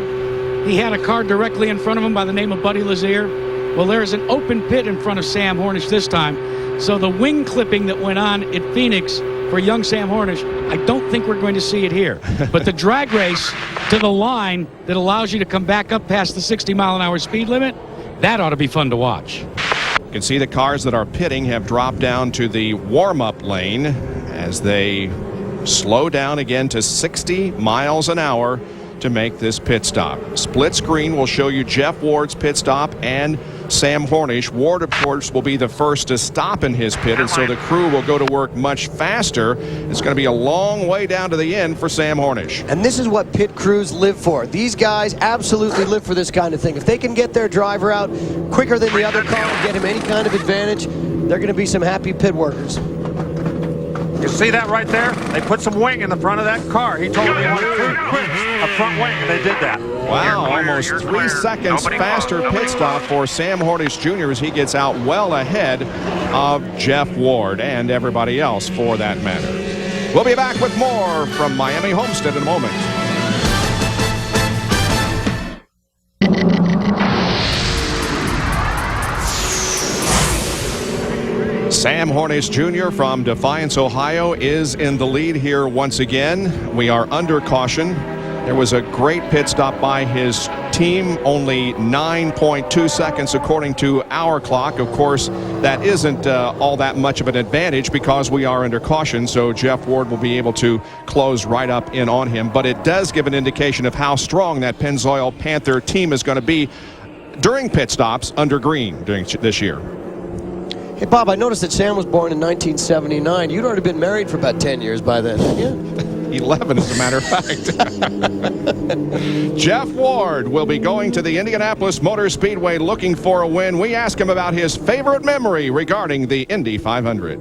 He had a car directly in front of him by the name of Buddy Lazier. Well, there is an open pit in front of Sam Hornish this time. So the wing clipping that went on at Phoenix for young Sam Hornish, I don't think we're going to see it here. But the drag race to the line that allows you to come back up past the 60-mile-an-hour speed limit, that ought to be fun to watch. You can see the cars that are pitting have dropped down to the warm-up lane as they slow down again to 60 miles an hour to make this pit stop. Split screen will show you Jeff Ward's pit stop and Sam Hornish. Ward, of course, will be the first to stop in his pit, and so the crew will go to work much faster. It's going to be a long way down to the end for Sam Hornish. And this is what pit crews live for. These guys absolutely live for this kind of thing. If they can get their driver out quicker than the other car and get him any kind of advantage, they're going to be some happy pit workers. You see that right there? They put some wing in the front of that car. He told them he wanted 3 quips, a front wing, and they did that. Wow, almost 3 seconds faster pit stop for Sam Hornish Jr. as he gets out well ahead of Jeff Ward and everybody else for that matter. We'll be back with more from Miami Homestead in a moment. Sam Hornish Jr. from Defiance, Ohio is in the lead here once again. We are under caution. There was a great pit stop by his team, only 9.2 seconds according to our clock. Of course, that isn't all that much of an advantage because we are under caution, so Jeff Ward will be able to close right up in on him. But it does give an indication of how strong that Pennzoil Panther team is going to be during pit stops under green during this year. Hey, Bob, I noticed that Sam was born in 1979. You'd already been married for about 10 years by then, hadn't you? 11, as a matter of fact. Jeff Ward will be going to the Indianapolis Motor Speedway looking for a win. We ask him about his favorite memory regarding the Indy 500.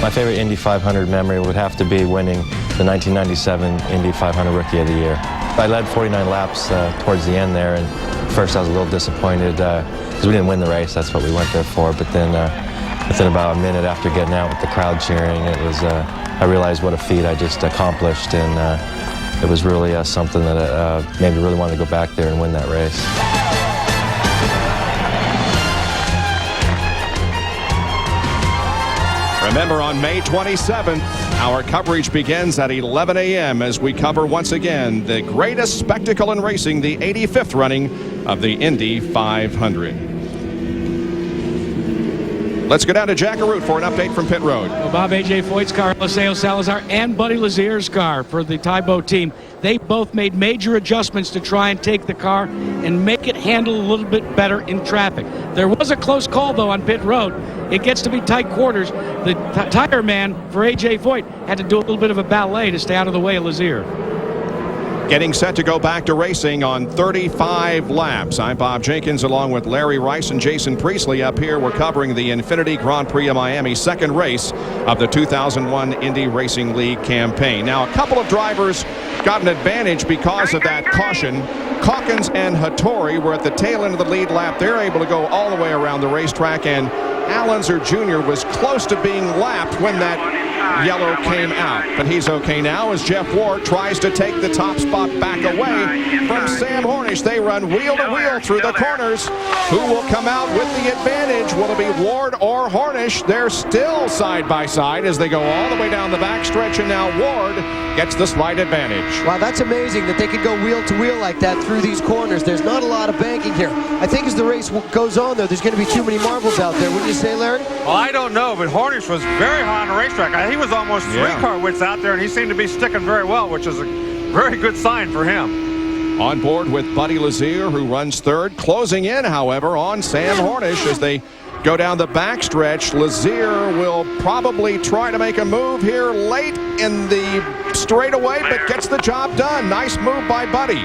My favorite Indy 500 memory would have to be winning the 1997 Indy 500 Rookie of the Year. I led 49 laps towards the end there, and first I was a little disappointed because we didn't win the race. That's what we went there for. But then within about a minute after getting out with the crowd cheering, it was I realized what a feat I just accomplished, and it was really something that made me really want to go back there and win that race. Remember, on May 27th, our coverage begins at 11 a.m. as we cover once again the greatest spectacle in racing, the 85th running of the Indy 500. Let's go down to Jack Arute for an update from pit road. Well, Bob, A.J. Foyt's car, Aliso Salazar, and Buddy Lazier's car for the Tybo team, they both made major adjustments to try and take the car and make it handle a little bit better in traffic. There was a close call, though, on pit road. It gets to be tight quarters. The tire man for A.J. Foyt had to do a little bit of a ballet to stay out of the way of Lazier. Getting set to go back to racing on 35 laps. I'm Bob Jenkins along with Larry Rice and Jason Priestley up here. We're covering the Infiniti Grand Prix of Miami, second race of the 2001 Indy Racing League campaign. Now, a couple of drivers got an advantage because of that caution. Calkins and Hattori were at the tail end of the lead lap. They're able to go all the way around the racetrack, and Alonso Jr. was close to being lapped when that yellow came out, but he's okay now as Jeff Ward tries to take the top spot back away from Sam Hornish. They run wheel to wheel through the corners. Who will come out with the advantage? Will it be Ward or Hornish? They're still side by side as they go all the way down the backstretch, and now Ward gets the slight advantage. Wow, that's amazing that they can go wheel to wheel like that through these corners. There's not a lot of banking here. I think as the race goes on, though, there's going to be too many marbles out there. Wouldn't you say, Larry? Well, I don't know, but Hornish was very high on the racetrack. He was almost three-car widths out there, and he seemed to be sticking very well, which is a very good sign for him. On board with Buddy Lazier, who runs third. Closing in, however, on Sam Hornish as they go down the backstretch. Lazier will probably try to make a move here late in the straightaway, but gets the job done. Nice move by Buddy.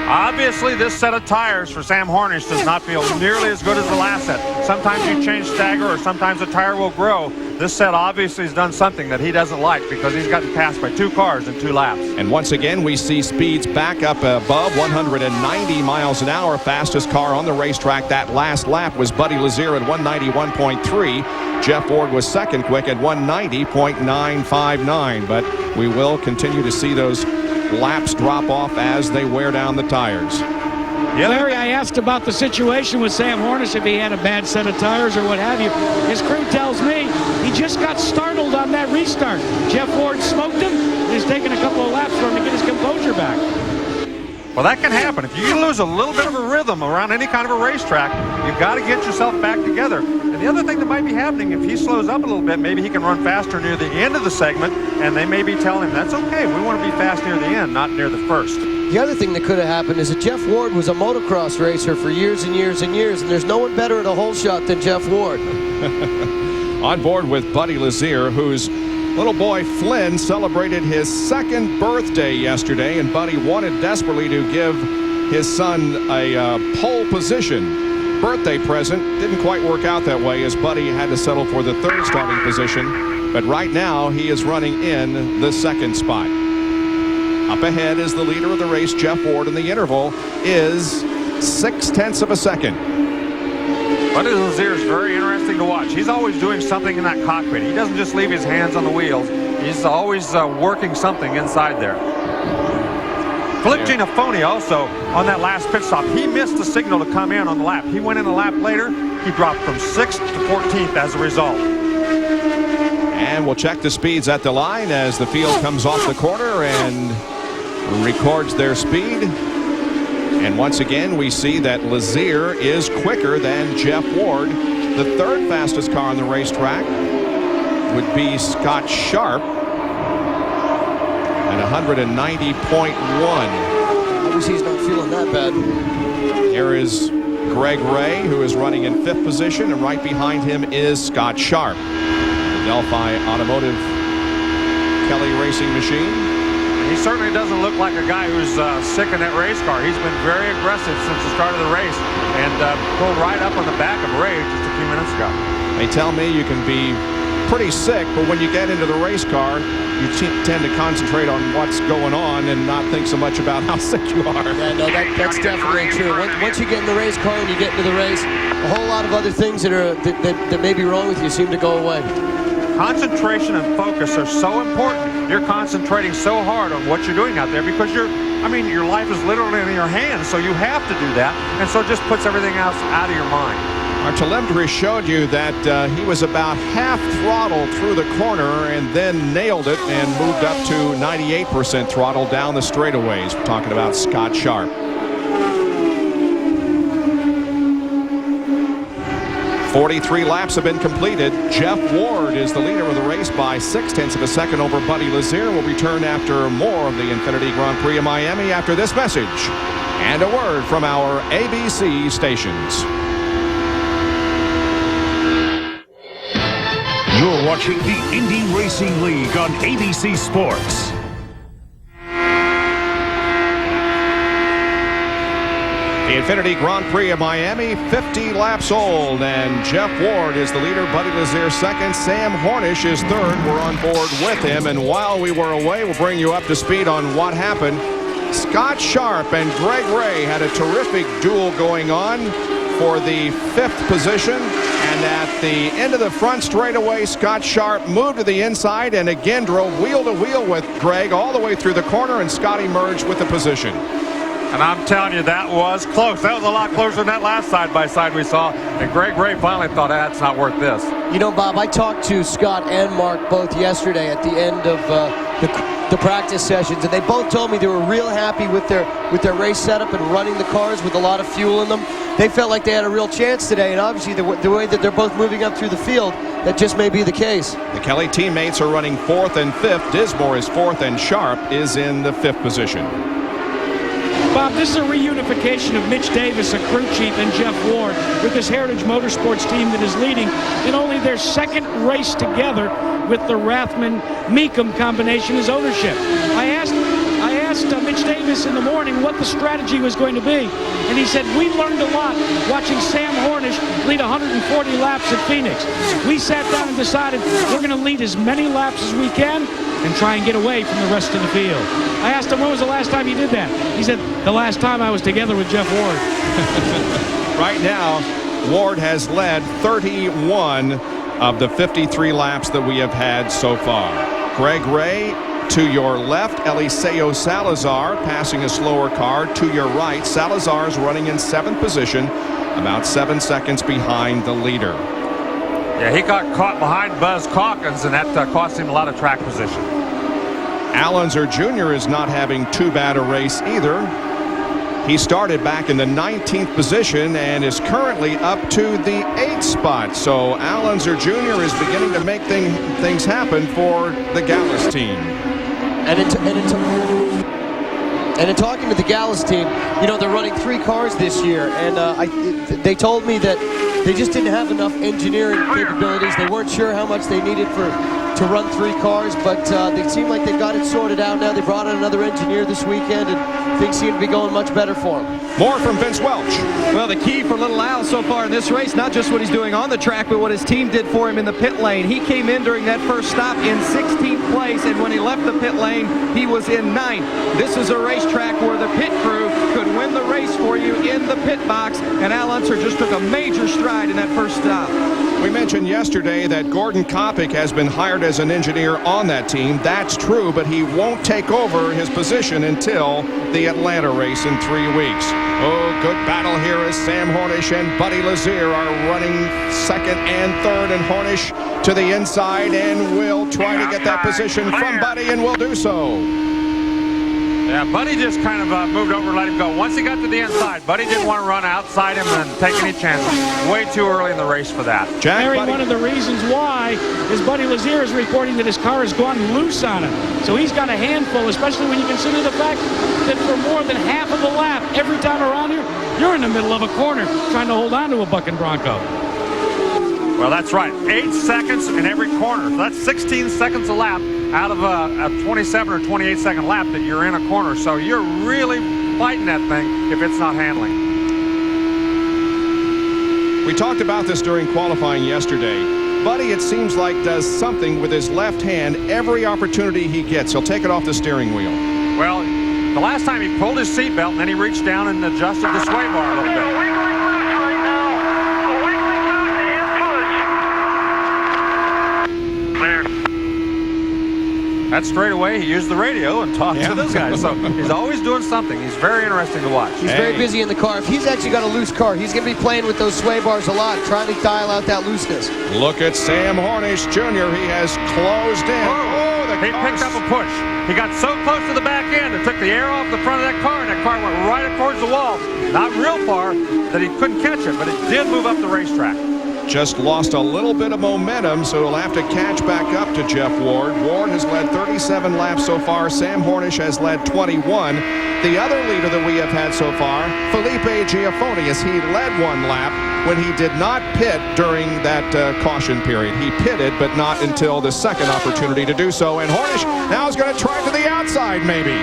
Obviously, this set of tires for Sam Hornish does not feel nearly as good as the last set. Sometimes you change stagger, or sometimes the tire will grow. This set obviously has done something that he doesn't like because he's gotten passed by 2 cars in 2 laps. And once again, we see speeds back up above 190 miles an hour. Fastest car on the racetrack that last lap was Buddy Lazier at 191.3. Jeff Ward was second quick at 190.959. But we will continue to see those laps drop off as they wear down the tires. Yeah, Larry, I asked about the situation with Sam Hornish, if he had a bad set of tires or what have you. His crew tells me he just got startled on that restart. Jeff Ward smoked him. It's taken a couple of laps for him to get his composure back. Well, that can happen. If you lose a little bit of a rhythm around any kind of a racetrack, you've got to get yourself back together. And the other thing that might be happening, if he slows up a little bit, maybe he can run faster near the end of the segment, and they may be telling him, that's okay, we want to be fast near the end, not near the first. The other thing that could have happened is that Jeff Ward was a motocross racer for years and years and years, and there's no one better at a hole shot than Jeff Ward. On board with Buddy Lazier, whose little boy Flynn celebrated his 2nd birthday yesterday, and Buddy wanted desperately to give his son a pole position birthday present. Didn't quite work out that way as Buddy had to settle for the 3rd starting position, but right now he is running in the 2nd spot. Up ahead is the leader of the race, Jeff Ward, and the interval is 0.6 of a second. Buddy Lazier is very interesting to watch. He's always doing something in that cockpit. He doesn't just leave his hands on the wheels. He's always working something inside there. Flip Ginafoni also on that last pit stop. He missed the signal to come in on the lap. He went in a lap later. He dropped from 6th to 14th as a result. And we'll check the speeds at the line as the field comes off the corner and records their speed. And once again, we see that Lazier is quicker than Jeff Ward. The 3rd fastest car on the racetrack would be Scott Sharp at 190.1. Obviously, he's not feeling that bad. Here is Greg Ray, who is running in 5th position, and right behind him is Scott Sharp. The Delphi Automotive Kelly Racing Machine. He certainly doesn't look like a guy who's sick in that race car. He's been very aggressive since the start of the race and pulled right up on the back of Ray just a few minutes ago. They tell me you can be pretty sick, but when you get into the race car, you tend to concentrate on what's going on and not think so much about how sick you are. Yeah, no, that's definitely true. Once you get in the race car and you get into the race, a whole lot of other things that may be wrong with you seem to go away. Concentration and focus are so important. You're concentrating so hard on what you're doing out there because your life is literally in your hands, so you have to do that, and so it just puts everything else out of your mind. Our telemetry showed you that he was about half throttle through the corner and then nailed it and moved up to 98% throttle down the straightaways. We're talking about Scott Sharp. 43 laps have been completed. Jeff Ward is the leader of the race by 0.6 of a second over Buddy Lazier. We'll return after more of the Infiniti Grand Prix of Miami after this message and a word from our ABC stations. You're watching the Indy Racing League on ABC Sports. The Infiniti Grand Prix of Miami, 50 laps old, and Jeff Ward is the leader. Buddy Lazier second. Sam Hornish is third. We're on board with him, and while we were away, we'll bring you up to speed on what happened. Scott Sharp and Greg Ray had a terrific duel going on for the 5th position, and at the end of the front straightaway, Scott Sharp moved to the inside and again drove wheel to wheel with Greg all the way through the corner, and Scott emerged with the position. And I'm telling you, that was close. That was a lot closer than that last side-by-side we saw. And Greg Ray finally thought, that's not worth this. You know, Bob, I talked to Scott and Mark both yesterday at the end of the practice sessions, and they both told me they were real happy with their race setup and running the cars with a lot of fuel in them. They felt like they had a real chance today, and obviously the way that they're both moving up through the field, that just may be the case. The Kelly teammates are running 4th and 5th. Dismore is 4th, and Sharp is in the 5th position. Bob, this is a reunification of Mitch Davis, a crew chief, and Jeff Ward with this Heritage Motorsports team that is leading in only their 2nd race together with the Rathman-Meekum combination as ownership. I asked Mitch Davis in the morning what the strategy was going to be, and he said, we learned a lot watching Sam Hornish lead 140 laps at Phoenix. We sat down and decided we're going to lead as many laps as we can and try and get away from the rest of the field. I asked him, when was the last time you did that? He said, the last time I was together with Jeff Ward. Right now, Ward has led 31 of the 53 laps that we have had so far. Greg Ray to your left, Aliso Salazar passing a slower car. To your right, Salazar's running in 7th position, about 7 seconds behind the leader. Yeah, he got caught behind Buzz Calkins, and that cost him a lot of track position. Alonser Jr. is not having too bad a race either. He started back in the 19th position and is currently up to the 8th spot. So Alonser Jr. is beginning to make things happen for the Gallus team. And in talking to the Gallus team, you know, they're running 3 cars this year, and they told me that they just didn't have enough engineering capabilities. They weren't sure how much they needed to run 3 cars, but they seem like they've got it sorted out now. They brought in another engineer this weekend, and things seem to be going much better for them. More from Vince Welch. Well, the key for little Al so far in this race, not just what he's doing on the track, but what his team did for him in the pit lane. He came in during that first stop in 16th place, and when he left the pit lane, he was in 9th. This is a racetrack where the pit crew could win the race for you in the pit box, and Al Unser just took a major stride in that first stop. We mentioned yesterday that Gordon Kopic has been hired as an engineer on that team. That's true, but he won't take over his position until the Atlanta race in 3 weeks. Oh, good battle here as Sam Hornish and Buddy Lazier are running 2nd and 3rd, and Hornish to the inside and will try to get that position from Buddy, and will do so. Yeah, Buddy just kind of moved over and let him go. Once he got to the inside, Buddy didn't want to run outside him and take any chances. Way too early in the race for that. Mary, one of the reasons why is Buddy Lazier is reporting that his car has gone loose on him. So he's got a handful, especially when you consider the fact that for more than half of the lap, every time around here, you're in the middle of a corner trying to hold on to a bucking Bronco. Well, that's right. 8 seconds in every corner. So that's 16 seconds a lap out of a 27 or 28 second lap that you're in a corner. So you're really fighting that thing if it's not handling. We talked about this during qualifying yesterday. Buddy, it seems like, does something with his left hand every opportunity he gets. He'll take it off the steering wheel. Well, the last time he pulled his seatbelt and then he reached down and adjusted the sway bar a little bit. That straight away, he used the radio and talked to those guys. So he's always doing something. He's very interesting to watch. He's very busy in the car. If he's actually got a loose car, he's going to be playing with those sway bars a lot, trying to dial out that looseness. Look at Sam Hornish Jr. He has closed in. He picked up a push. He got so close to the back end, it took the air off the front of that car, and that car went right up towards the wall. Not real far that he couldn't catch it, but it did move up the racetrack. Just lost a little bit of momentum, so he'll have to catch back up to Jeff Ward. Ward has led 37 laps so far. Sam Hornish has led 21. The other leader that we have had so far, Felipe Giafonius, he led 1 lap when he did not pit during that caution period. He pitted, but not until the second opportunity to do so. And Hornish now is going to try to the outside, maybe.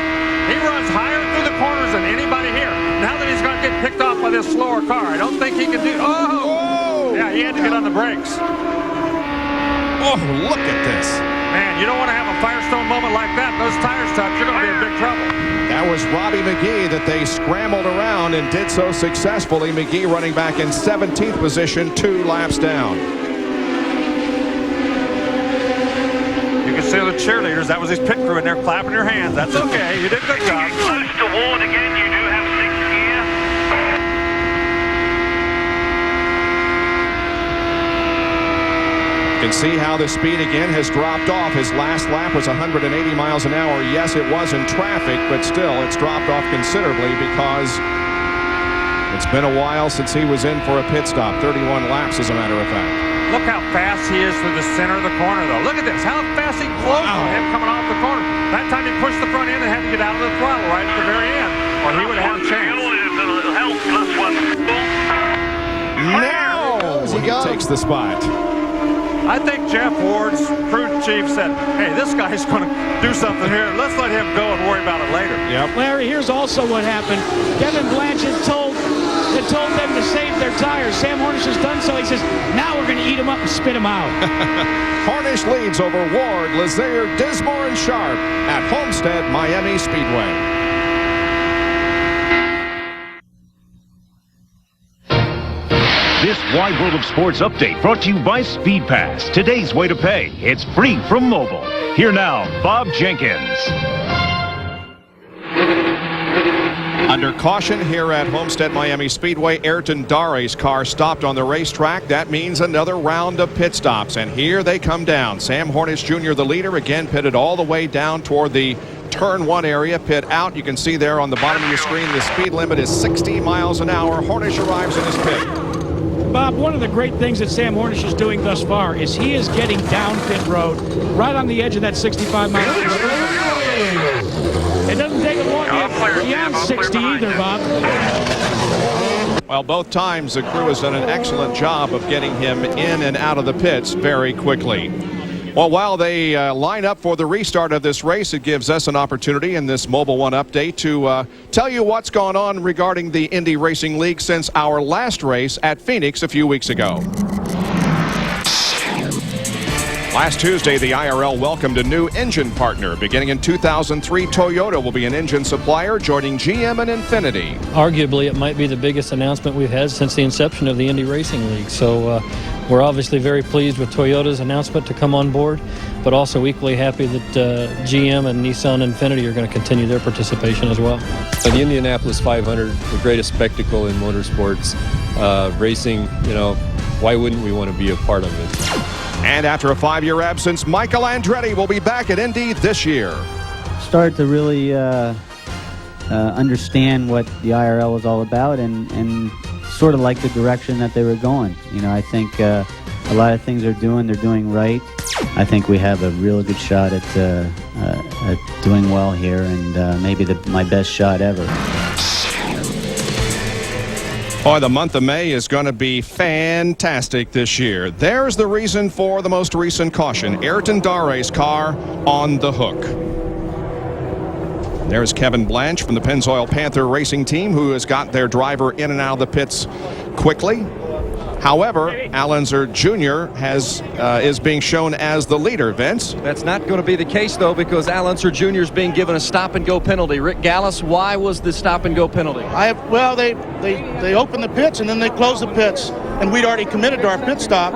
He runs higher through the corners than anybody here. Now that he's going to get picked off by this slower car, I don't think he can do. Oh! Yeah, he had to get on the brakes. Oh, look at this. Man, you don't want to have a Firestone moment like that. Those tires touch, you're going to be in big trouble. That was Robbie McGee that they scrambled around and did so successfully. McGee running back in 17th position, 2 laps down. You can see the cheerleaders. That was his pit crew in there clapping their hands. That's okay. You did a good job. Close to Ward again. You do have 6th gear. You can see how the speed again has dropped off. His last lap was 180 miles an hour. Yes, it was in traffic, but still it's dropped off considerably because it's been a while since he was in for a pit stop. 31 laps, as a matter of fact. Look how fast he is through the center of the corner, though. Look at this. How fast he closed on him coming off the corner. That time he pushed the front end and had to get out of the throttle right at the very end, or he would have had a chance. Now he takes the spot. I think Jeff Ward's crew chief said, hey, this guy's going to do something here. Let's let him go and worry about it later. Yep. Larry, here's also what happened. Kevin Blanchett told them to save their tires. Sam Hornish has done so. He says, now we're going to eat them up and spit them out. Hornish leads over Ward, Lazier, Dismore, and Sharp at Homestead Miami Speedway. This Wide World of Sports update brought to you by Speed Pass. Today's way to pay. It's free from mobile. Here now, Bob Jenkins. Under caution here at Homestead Miami Speedway, Ayrton Dare's car stopped on the racetrack. That means another round of pit stops, and here they come down. Sam Hornish Jr., the leader, again pitted all the way down toward the turn 1 area, pit out. You can see there on the bottom of your screen the speed limit is 60 miles an hour. Hornish arrives in his pit. Bob, one of the great things that Sam Hornish is doing thus far is he is getting down pit road right on the edge of that 65 mile an hour. It doesn't take him long to get beyond 60 either, Bob. Well, both times the crew has done an excellent job of getting him in and out of the pits very quickly. Well, while they line up for the restart of this race, it gives us an opportunity in this Mobile One update to tell you what's gone on regarding the Indy Racing League since our last race at Phoenix a few weeks ago. Last Tuesday, the IRL welcomed a new engine partner. Beginning in 2003, Toyota will be an engine supplier, joining GM and Infiniti. Arguably, it might be the biggest announcement we've had since the inception of the Indy Racing League. So we're obviously very pleased with Toyota's announcement to come on board, but also equally happy that GM and Nissan Infiniti are going to continue their participation as well. The Indianapolis 500, the greatest spectacle in motorsports. Racing, you know, why wouldn't we want to be a part of it? And after a 5-year absence, Michael Andretti will be back at Indy this year. Started to really understand what the IRL was all about and sort of like the direction that they were going. You know, I think a lot of things they're doing right. I think we have a real good shot at doing well here, and maybe my best shot ever. Oh, the month of May is going to be fantastic this year. There's the reason for the most recent caution. Ayrton Dare's car on the hook. There's Kevin Blanch from the Pennzoil Panther Racing Team, who has got their driver in and out of the pits quickly. However, Al Unser Jr. is being shown as the leader, Vince. That's not going to be the case, though, because Al Unser Jr. is being given a stop-and-go penalty. Rick Gallis, why was the stop-and-go penalty? Well, they opened the pits and then they closed the pits, and we'd already committed to our pit stop.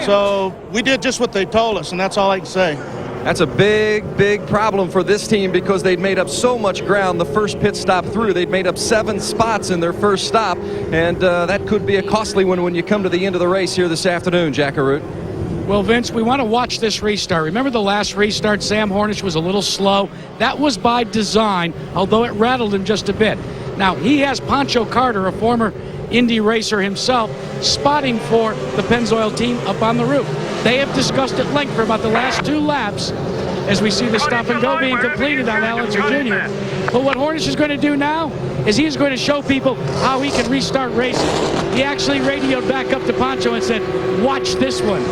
So we did just what they told us, and that's all I can say. That's a big, big problem for this team because they'd made up so much ground the first pit stop through. They'd made up 7 spots in their first stop, and that could be a costly one when you come to the end of the race here this afternoon, Jack Arute. Well, Vince, we want to watch this restart. Remember the last restart, Sam Hornish was a little slow. That was by design, although it rattled him just a bit. Now, he has Pancho Carter, a former Indy racer himself, spotting for the Pennzoil team up on the roof. They have discussed at length for about the last 2 laps as we see the stop and go being completed on Al Unser Jr. But what Hornish is going to do now is he's going to show people how he can restart racing. He actually radioed back up to Pancho and said, watch this one.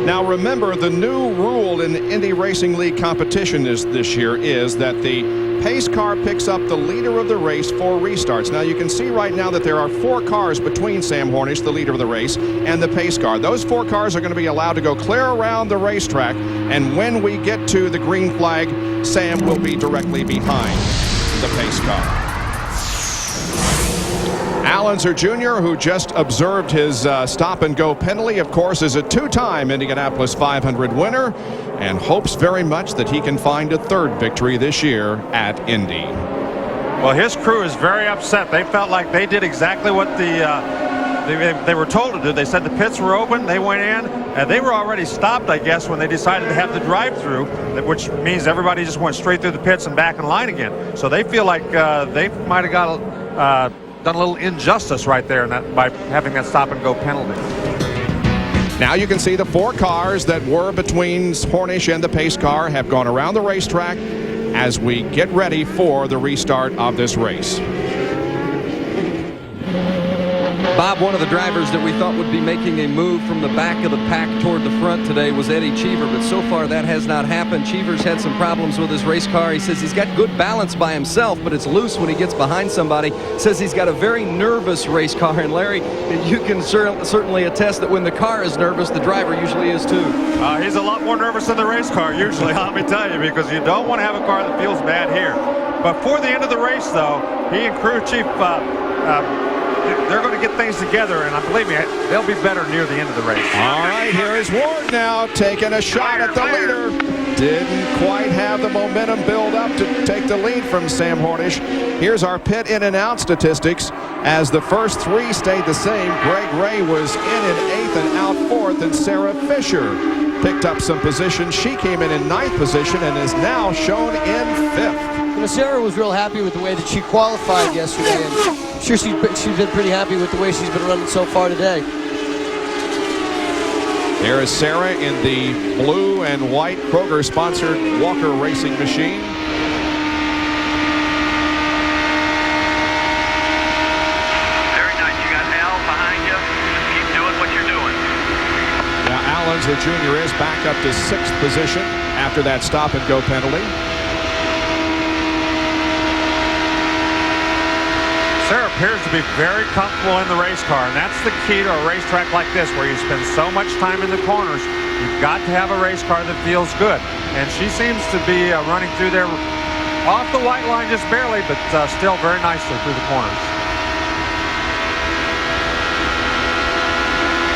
Now remember, the new rule in the Indy Racing League competition this year is that the pace car picks up the leader of the race for restarts. Now you can see right now that there are 4 cars between Sam Hornish, the leader of the race, and the pace car. Those 4 cars are going to be allowed to go clear around the racetrack, and when we get to the green flag, Sam will be directly behind the pace car. Al Unser Jr., who just observed his stop-and-go penalty, of course, is a 2-time Indianapolis 500 winner and hopes very much that he can find a 3rd victory this year at Indy. Well, his crew is very upset. They felt like they did exactly what they were told to do. They said the pits were open, they went in, and they were already stopped, I guess, when they decided to have the drive-through, which means everybody just went straight through the pits and back in line again. So they feel like they might have got done a little injustice right there by having that stop-and-go penalty. Now you can see the 4 cars that were between Hornish and the pace car have gone around the racetrack as we get ready for the restart of this race. Bob, one of the drivers that we thought would be making a move from the back of the pack toward the front today was Eddie Cheever, but so far that has not happened. Cheever's had some problems with his race car. He says he's got good balance by himself, but it's loose when he gets behind somebody. Says he's got a very nervous race car, and Larry, you can certainly attest that when the car is nervous, the driver usually is too. He's a lot more nervous than the race car usually, let me tell you, because you don't want to have a car that feels bad here. But for the end of the race, though, he and crew chief they're going to get things together, and believe me, they'll be better near the end of the race. All right, here is Ward now taking a shot at the leader. Didn't quite have the momentum build up to take the lead from Sam Hornish. Here's our pit in and out statistics as the first 3 stayed the same. Greg Ray was in 8th and out 4th, and Sarah Fisher picked up some position. She came in 9th position and is now shown in 5th. You know, Sarah was real happy with the way that she qualified yesterday, and I'm sure she's been pretty happy with the way she's been running so far today. There is Sarah in the blue and white Kroger-sponsored Walker racing machine. Very nice. You got Al behind you. Just keep doing what you're doing. Now, Al Unser Jr. is back up to 6th position after that stop-and-go penalty. Sarah appears to be very comfortable in the race car, and that's the key to a racetrack like this where you spend so much time in the corners. You've got to have a race car that feels good, and she seems to be running through there off the white line just barely, but still very nicely through the corners.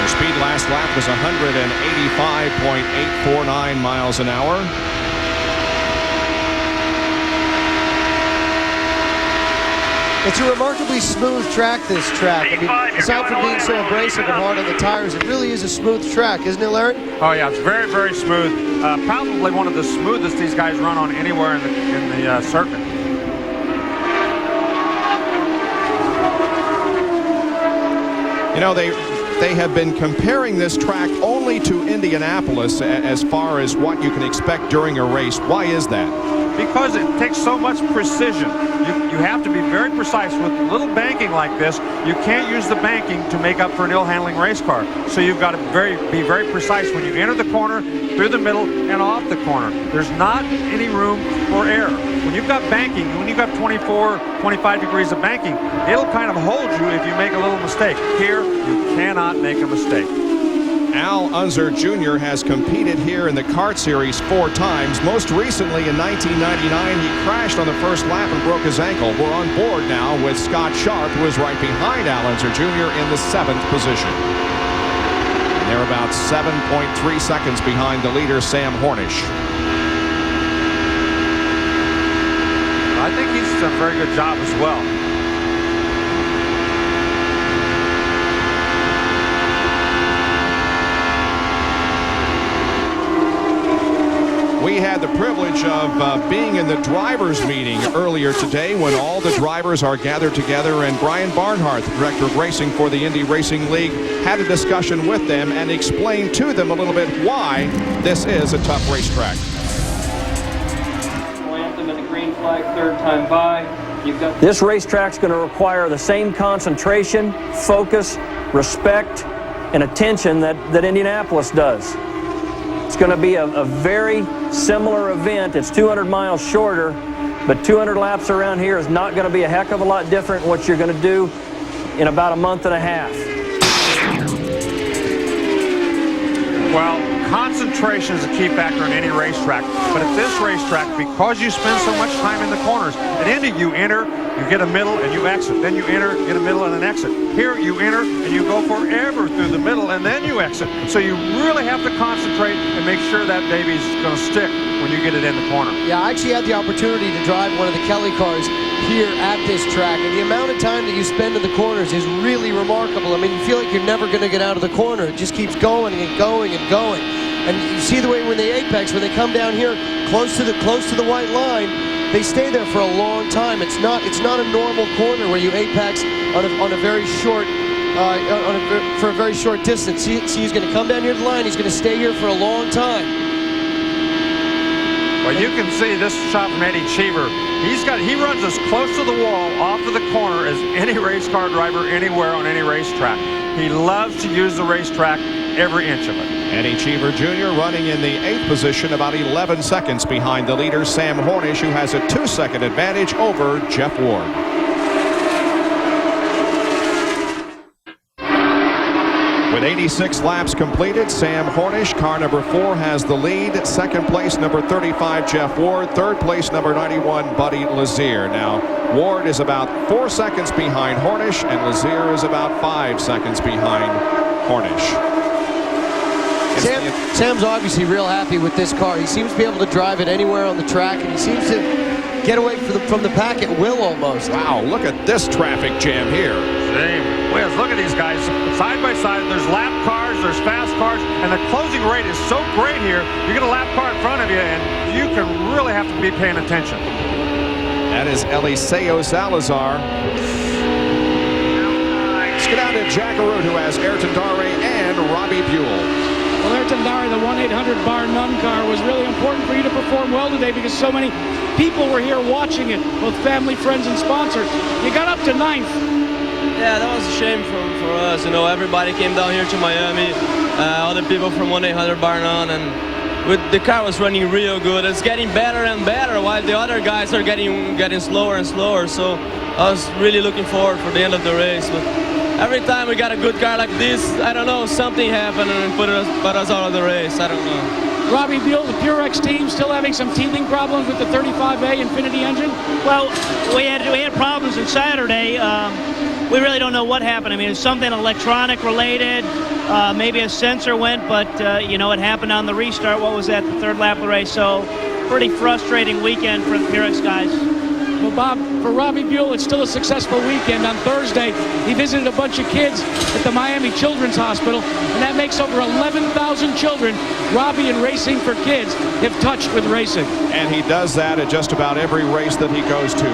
Her speed last lap was 185.849 miles an hour. It's a remarkably smooth track, this track. I mean, aside from being so abrasive and hard on the tires, it really is a smooth track, isn't it, Larry? Oh, yeah, it's very, very smooth. Probably one of the smoothest these guys run on anywhere in the circuit. You know, they have been comparing this track only to Indianapolis as far as what you can expect during a race. Why is that? Because it takes so much precision. You have to be very precise with little banking like this. You can't use the banking to make up for an ill-handling race car. So you've got to be very precise when you enter the corner, through the middle, and off the corner. There's not any room for error. When you've got banking, when you've got 24, 25 degrees of banking, it'll kind of hold you if you make a little mistake. Here, you cannot make a mistake. Al Unser Jr. has competed here in the kart series 4 times. Most recently in 1999, he crashed on the first lap and broke his ankle. We're on board now with Scott Sharp, who is right behind Al Unser Jr. in the 7th position. And they're about 7.3 seconds behind the leader, Sam Hornish. I think he's done a very good job as well. We had the privilege of being in the drivers' meeting earlier today when all the drivers are gathered together, and Brian Barnhart, the director of racing for the Indy Racing League, had a discussion with them and explained to them a little bit why this is a tough racetrack. Anthem and the green flag, 3rd time by. This racetrack's going to require the same concentration, focus, respect, and attention that Indianapolis does. It's going to be a very similar event. It's 200 miles shorter, but 200 laps around here is not going to be a heck of a lot different than what you're going to do in about a month and a half. Well, concentration is a key factor in any racetrack, but at this racetrack, because you spend so much time in the corners, at Indy you enter, you get a middle, and you exit. Then you enter, get a middle, and an exit. Here you enter, and you go forever through the middle, and then you exit. So you really have to concentrate and make sure that baby's going to stick when you get it in the corner. Yeah, I actually had the opportunity to drive one of the Kelly cars here at this track, and the amount of time that you spend in the corners is really remarkable. I mean, you feel like you're never going to get out of the corner. It just keeps going and going and going. And you see the way when they apex, when they come down here close to the white line, they stay there for a long time. It's not a normal corner where you apex on a very short for a very short distance. See, he's going to come down here to the line. He's going to stay here for a long time. Well, you can see this shot from Eddie Cheever. He runs as close to the wall off of the corner as any race car driver anywhere on any racetrack. He loves to use the racetrack every inch of it. Eddie Cheever Jr. running in the 8th position, about 11 seconds behind the leader, Sam Hornish, who has a 2-second advantage over Jeff Ward. With 86 laps completed, Sam Hornish, car number 4, has the lead. Second place, number 35, Jeff Ward. Third place, number 91, Buddy Lazier. Now, Ward is about 4 seconds behind Hornish, and Lazier is about 5 seconds behind Hornish. Sam's obviously real happy with this car. He seems to be able to drive it anywhere on the track, and he seems to get away from the pack at will almost. Wow, look at this traffic jam here. Same. Look at these guys side by side. There's lap cars, there's fast cars, and the closing rate is so great here. You get a lap car in front of you, and you can really have to be paying attention. That is Aliso Salazar. Let's get out to Jack Arute, who has Ayrton Dare and Robbie Buell. Well, Ayrton Dare, the 1-800 bar none car, was really important for you to perform well today because so many people were here watching it, both family, friends, and sponsors. You got up to 9th. Yeah, that was a shame for us. You know, everybody came down here to Miami, all the people from 1-800 bar none, and the car was running real good. It's getting better and better while the other guys are getting slower and slower. So I was really looking forward for the end of the race. But every time we got a good car like this, I don't know, something happened and put us out of the race. I don't know. Robbie Buell, the Purex team, still having some teething problems with the 35A Infiniti engine? Well, we had problems on Saturday. We really don't know what happened. I mean, it's something electronic related. Maybe a sensor went, but, you know, it happened on the restart. What was that, the 3rd lap of the race? So, pretty frustrating weekend for the Purex guys. Well, Bob, for Robbie Buell, it's still a successful weekend. On Thursday, he visited a bunch of kids at the Miami Children's Hospital, and that makes over 11,000 children Robbie and Racing for Kids have touched with racing. And he does that at just about every race that he goes to,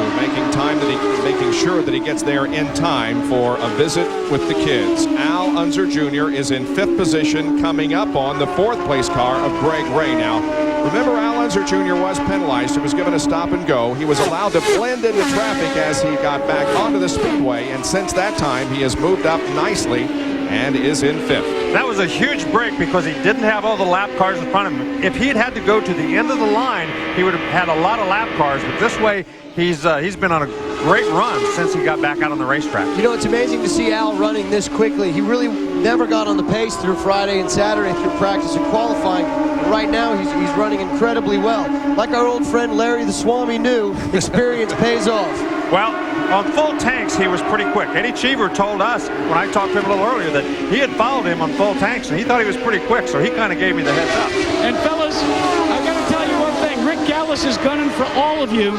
making sure that he gets there in time for a visit with the kids. Al Unser Jr. is in 5th position, coming up on the 4th place car of Greg Ray. Now, remember, Al Unser Jr. was penalized. He was given a stop and go. He was allowed to blend into traffic as he got back onto the speedway, and since that time, he has moved up nicely and is in 5th. That was a huge break because he didn't have all the lap cars in front of him. If he'd had to go to the end of the line, he would have had a lot of lap cars, but this way, he's been on a great run since he got back out on the racetrack. You know, it's amazing to see Al running this quickly. He really never got on the pace through Friday and Saturday through practice and qualifying. Right now, he's running incredibly well. Like our old friend Larry the Swami knew, experience pays off. Well, on full tanks, he was pretty quick. Eddie Cheever told us, when I talked to him a little earlier, that he had followed him on full tanks, and he thought he was pretty quick, so he kind of gave me the heads up. And fellas, I've got to tell you one thing. Rick Gallis is gunning for all of you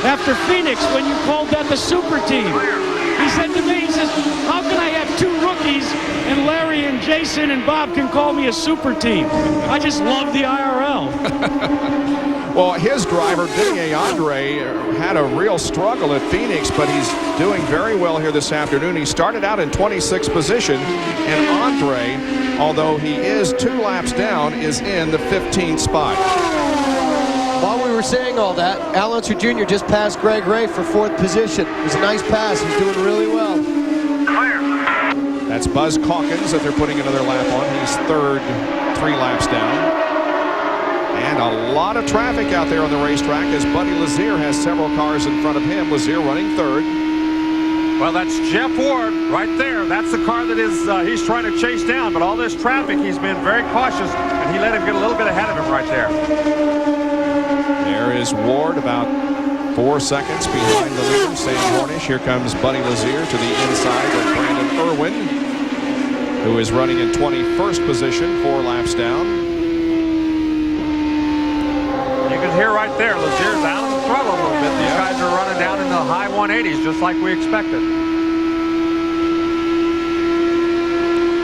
after Phoenix when you called that the super team. He said to me, he says, how can I have 2 rookies and Larry and Jason and Bob can call me a super team? I just love the IRL. Well, his driver, Didier Andre, had a real struggle at Phoenix, but he's doing very well here this afternoon. He started out in 26th position, and Andre, although he is 2 laps down, is in the 15th spot. While we were saying all that, Al Unser Jr. just passed Greg Ray for 4th position. It was a nice pass. He's doing really well. That's Buzz Calkins that they're putting another lap on. He's 3rd, 3 laps down. And a lot of traffic out there on the racetrack as Buddy Lazier has several cars in front of him. Lazier running third. Well, that's Jeff Ward right there. That's the car that he's trying to chase down. But all this traffic, he's been very cautious, and he let him get a little bit ahead of him right there. There is Ward about 4 seconds behind the leader, Sam Hornish. Here comes Buddy Lazier to the inside of Brandon Irwin, who is running in 21st position, 4 laps down. You can hear right there, Lazier's out of the throttle a little bit. These guys are running down in the high 180s, just like we expected.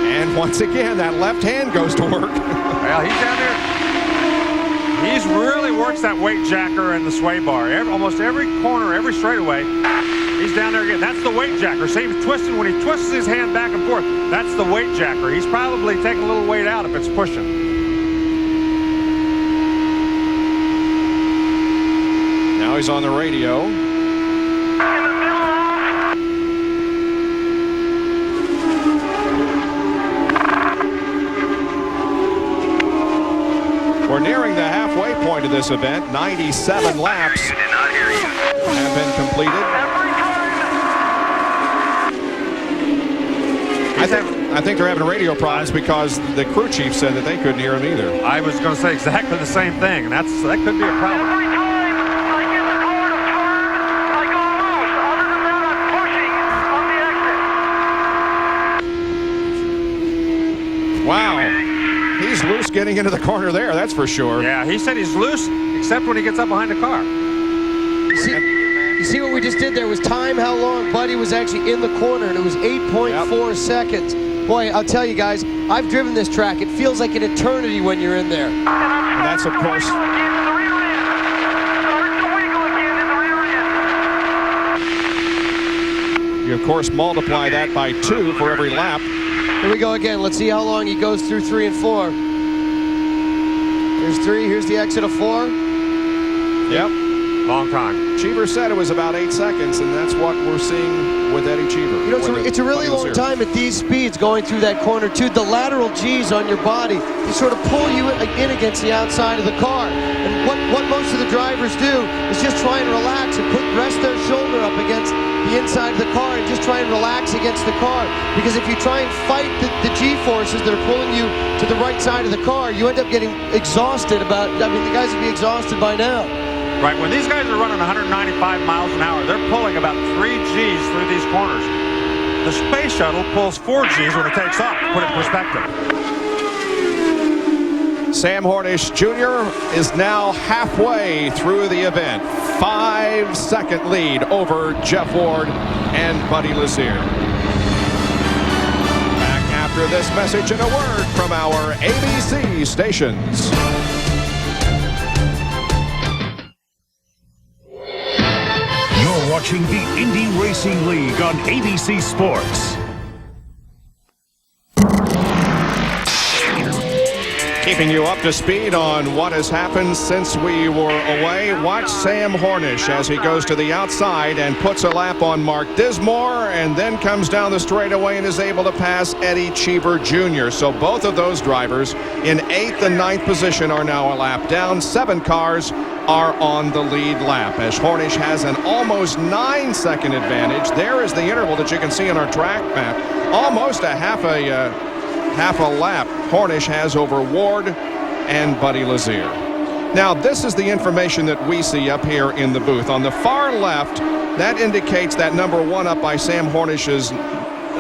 And once again, that left hand goes to work. Well, he's down there. He's really works that weight jacker and the sway bar. Almost every corner, every straightaway, he's down there again. That's the weight jacker. See, he's twisting. When he twists his hand back and forth, that's the weight jacker. He's probably taking a little weight out if it's pushing. Now he's on the radio. We're nearing the halfway point of this event. 97 laps have been completed. I think they're having radio problems because the crew chief said that they couldn't hear him either. I was going to say exactly the same thing, and that could be a problem. Wow. He's loose getting into the corner there, that's for sure. Yeah, he said he's loose, except when he gets up behind the car. You see what we just did there was time how long Buddy was actually in the corner, and it was 8.4 seconds. Boy, I'll tell you guys, I've driven this track. It feels like an eternity when you're in there. And that's, of course, you, of course, multiply that by 2 for every lap. Here we go again. Let's see how long he goes through 3 and 4. Here's 3. Here's the exit of 4. Yep. Long time. Cheever said it was about 8 seconds, and that's what we're seeing with Eddie Cheever. You know, it's a really long time at these speeds going through that corner, too. The lateral G's on your body, they sort of pull you in against the outside of the car. And what most of the drivers do is just try and relax and rest their shoulder up against the inside of the car and just try and relax against the car. Because if you try and fight the G-forces that are pulling you to the right side of the car, you end up getting exhausted the guys would be exhausted by now. Right, when these guys are running 195 miles an hour, they're pulling about 3 Gs through these corners. The Space Shuttle pulls 4 Gs when it takes off, to put it in perspective. Sam Hornish Jr. is now halfway through the event. 5-second lead over Jeff Ward and Buddy Lazier. Back after this message and a word from our ABC stations. You're watching the Indy Racing League on ABC Sports. Keeping you up to speed on what has happened since we were away. Watch Sam Hornish as he goes to the outside and puts a lap on Mark Dismore and then comes down the straightaway and is able to pass Eddie Cheever Jr. So both of those drivers in 8th and 9th position are now a lap down. 7 cars are on the lead lap as Hornish has an almost 9-second advantage. There is the interval that you can see on our track map. Almost a half a lap Hornish has over Ward and Buddy Lazier. Now, this is the information that we see up here in the booth. On the far left, that indicates that number 1 up by Sam Hornish's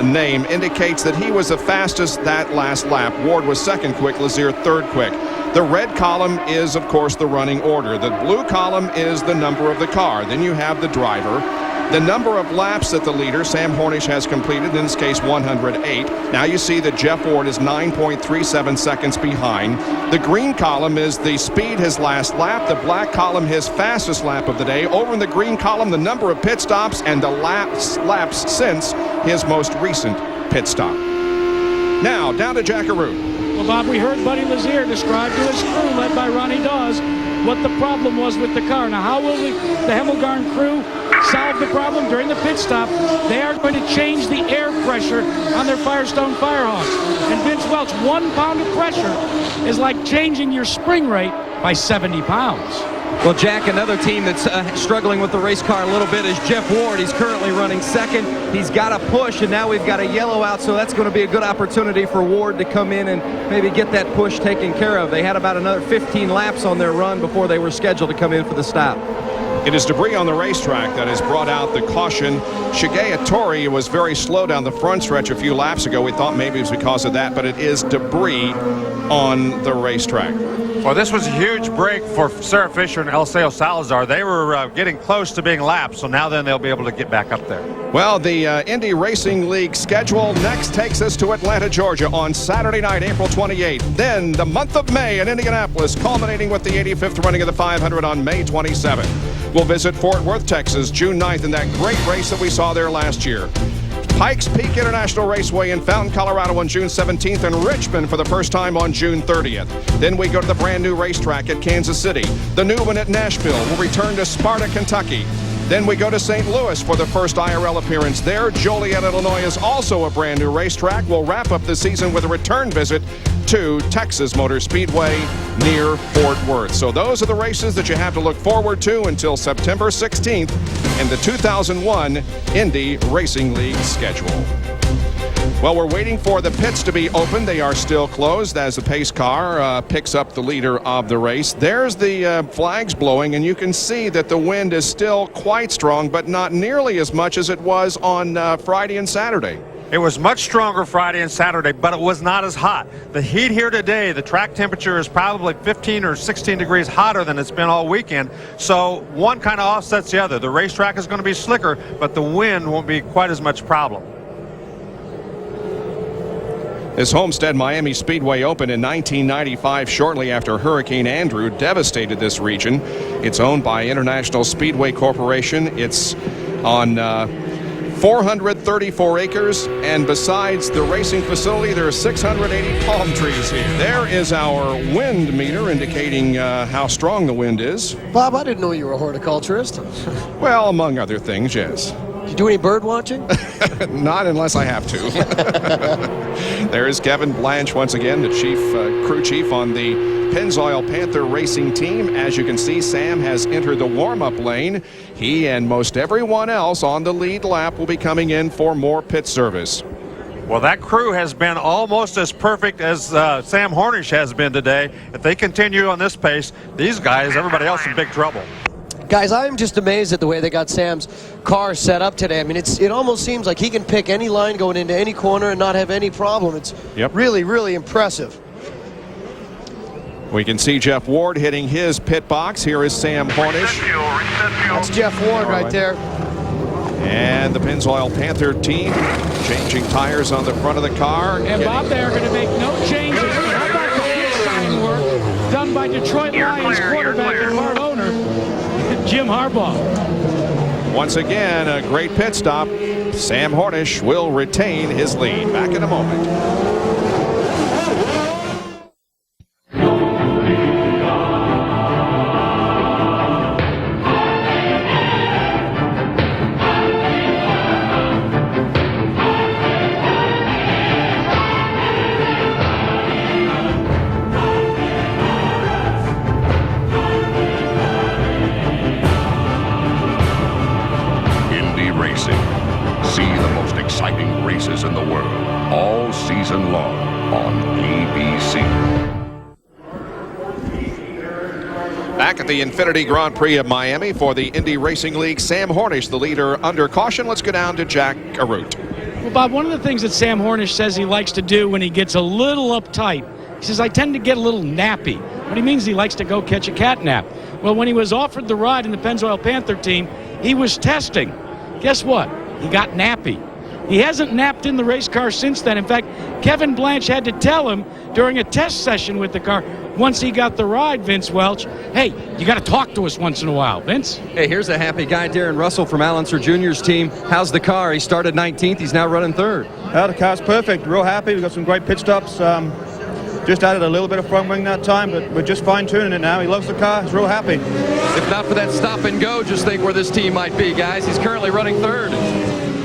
name indicates that he was the fastest that last lap. Ward was 2nd quick, Lazier 3rd quick. The red column is, of course, the running order. The blue column is the number of the car. Then you have the driver. The number of laps that the leader, Sam Hornish, has completed, in this case 108. Now you see that Jeff Ward is 9.37 seconds behind. The green column is the speed his last lap. The black column his fastest lap of the day. Over in the green column, the number of pit stops and the laps since his most recent pit stop. Now, down to Jackaroo. Well, Bob, we heard Buddy Lazier describe to his crew, led by Ronnie Dawes, what the problem was with the car. Now, how will the Hemmelgarn crew solve the problem during the pit stop? They are going to change the air pressure on their Firestone Firehawks. And Vince Welch, 1 pound of pressure is like changing your spring rate by 70 pounds. Well, Jack, another team that's struggling with the race car a little bit is Jeff Ward. He's currently running second. He's got a push, and now we've got a yellow out, so that's going to be a good opportunity for Ward to come in and maybe get that push taken care of. They had about another 15 laps on their run before they were scheduled to come in for the stop. It is debris on the racetrack that has brought out the caution. Shigea Tori was very slow down the front stretch a few laps ago. We thought maybe it was because of that, but it is debris on the racetrack. Well, this was a huge break for Sarah Fisher and Aliso Salazar. They were getting close to being lapped, so now then they'll be able to get back up there. Well, the Indy Racing League schedule next takes us to Atlanta, Georgia on Saturday night, April 28th. Then the month of May in Indianapolis, culminating with the 85th running of the 500 on May 27th. We'll visit Fort Worth, Texas, June 9th in that great race that we saw there last year. Pikes Peak International Raceway in Fountain, Colorado on June 17th, and Richmond for the first time on June 30th. Then we go to the brand new racetrack at Kansas City. The new one at Nashville will return to Sparta, Kentucky. Then we go to St. Louis for the first IRL appearance there. Joliet, Illinois is also a brand new racetrack. We'll wrap up the season with a return visit to Texas Motor Speedway near Fort Worth. So those are the races that you have to look forward to until September 16th in the 2001 Indy Racing League schedule. Well, we're waiting for the pits to be open. They are still closed as the pace car picks up the leader of the race. There's the flags blowing, and you can see that the wind is still quite strong, but not nearly as much as it was on Friday and Saturday. It was much stronger Friday and Saturday, but it was not as hot. The heat here today, the track temperature is probably 15 or 16 degrees hotter than it's been all weekend. So one kind of offsets the other. The racetrack is going to be slicker, but the wind won't be quite as much problem. This Homestead Miami Speedway opened in 1995 shortly after Hurricane Andrew devastated this region. It's owned by International Speedway Corporation. It's on 434 acres, and besides the racing facility, there are 680 palm trees here. There is our wind meter indicating how strong the wind is. Bob, I didn't know you were a horticulturist. Well, among other things, yes. Did you do any bird watching? Not unless I have to. There's Kevin Blanche once again, the crew chief on the Pennzoil Panther racing team. As you can see, Sam has entered the warm-up lane. He and most everyone else on the lead lap will be coming in for more pit service. Well, that crew has been almost as perfect as Sam Hornish has been today. If they continue on this pace, these guys, everybody else in big trouble. Guys, I'm just amazed at the way they got Sam's car set up today. I mean, it almost seems like he can pick any line going into any corner and not have any problem. It's really, really impressive. We can see Jeff Ward hitting his pit box. Here is Sam Hornish. That's Jeff Ward right there. And the Pennzoil Panther team changing tires on the front of the car. And Bob, they are going to make no changes. How about the pit sign work done by Detroit Lions quarterback and part owner, Jim Harbaugh? Once again, a great pit stop. Sam Hornish will retain his lead. Back in a moment. In the world, all season long on ABC. Back at the Infiniti Grand Prix of Miami for the Indy Racing League, Sam Hornish, the leader, under caution. Let's go down to Jack Arute. Well, Bob, one of the things that Sam Hornish says he likes to do when he gets a little uptight, he says, I tend to get a little nappy. What he means is he likes to go catch a cat nap. Well, when he was offered the ride in the Pennzoil Panther team, he was testing. Guess what? He got nappy. He hasn't napped in the race car since then. In fact, Kevin Blanche had to tell him during a test session with the car, once he got the ride, Vince Welch, hey, you got to talk to us once in a while, Vince. Hey, here's a happy guy, Darren Russell from Al Unser Jr.'s team. How's the car? He started 19th. He's now running third. The car's perfect. Real happy. We've got some great pit stops. Just added a little bit of front wing that time, but we're just fine-tuning it now. He loves the car. He's real happy. If not for that stop and go, just think where this team might be, guys. He's currently running third.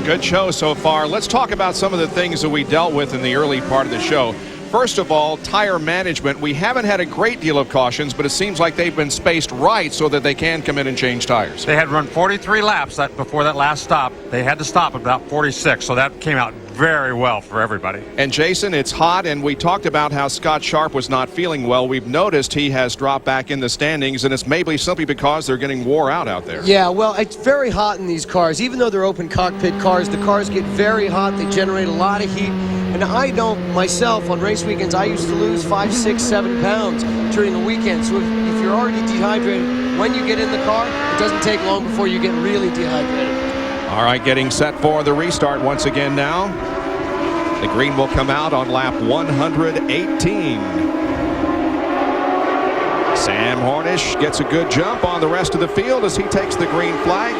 Good show so far. Let's talk about some of the things that we dealt with in the early part of the show. First of all, tire management. We haven't had a great deal of cautions, but it seems like they've been spaced right so that they can come in and change tires. They had run 43 laps before that last stop. They had to stop at about 46, so that came out very well for everybody. And Jason, it's hot, and we talked about how Scott Sharp was not feeling well. We've noticed he has dropped back in the standings, and it's maybe simply because they're getting wore out there. Yeah, well, it's very hot in these cars. Even though they're open cockpit cars, the cars get very hot. They generate a lot of heat. And I don't, myself, on race weekends, I used to lose 5, 6, 7 pounds during the weekend. So if you're already dehydrated, when you get in the car, it doesn't take long before you get really dehydrated. All right, getting set for the restart once again now. The green will come out on lap 118. Sam Hornish gets a good jump on the rest of the field as he takes the green flag.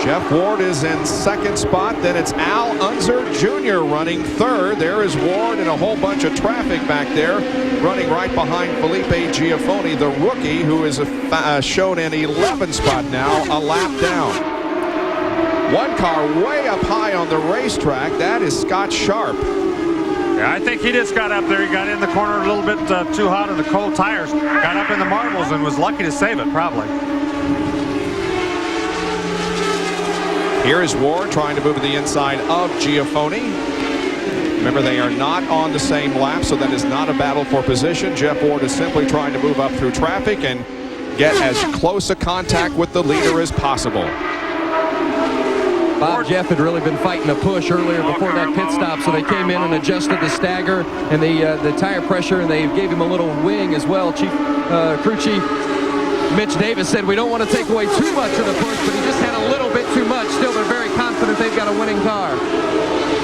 Jeff Ward is in second spot. Then it's Al Unser Jr. running third. There is Ward and a whole bunch of traffic back there, running right behind Felipe Giafoni, the rookie, who is shown in 11th spot now, a lap down. One car way up high on the racetrack. That is Scott Sharp. Yeah, I think he just got up there. He got in the corner a little bit too hot on the cold tires. Got up in the marbles and was lucky to save it, probably. Here is Ward trying to move to the inside of Giafoni. Remember, they are not on the same lap, so that is not a battle for position. Jeff Ward is simply trying to move up through traffic and get as close a contact with the leader as possible. Bob Jeff had really been fighting a push earlier before that pit stop, so they came in and adjusted the stagger and the tire pressure, and they gave him a little wing as well. Crew Chief Mitch Davis said we don't want to take away too much of the push, but he just had a little bit too much. Still, they're very confident they've got a winning car.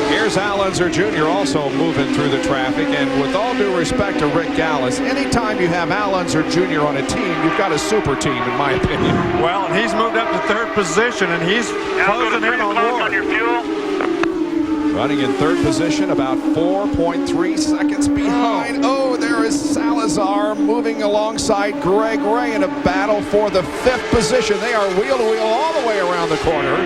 Here's Al Unser Jr. also moving through the traffic, and with all due respect to Rick Gallis, anytime you have Al Unser Jr. on a team, you've got a super team, in my opinion. Well, and he's moved up to third position, and he's closing in on Ward. Running in third position, about 4.3 seconds behind. Oh, there is Salazar moving alongside Greg Ray in a battle for the 5th position. They are wheel to wheel all the way around the corner.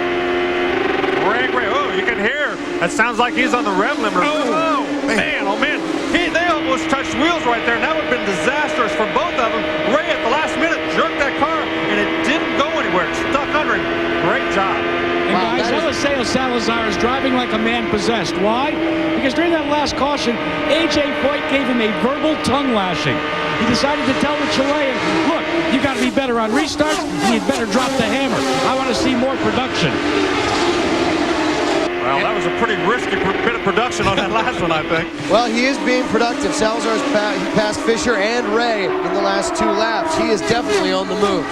Greg Ray, oh, you can hear. That sounds like he's on the rev limiter. Oh, man, oh, man. They almost touched wheels right there, and that would have been disastrous for both of them. Ray, at the last minute, jerked that car, and it didn't go anywhere. It stuck under him. Great job. And guys, Aliso Salazar is driving like a man possessed. Why? Because during that last caution, A.J. Foyt gave him a verbal tongue lashing. He decided to tell the Chilean, look, you got to be better on restarts, and you'd better drop the hammer. I want to see more production. Well, that was a pretty risky bit of production on that last one, I think. Well, he is being productive. Salazar's passed Fisher and Ray in the last 2 laps. He is definitely on the move.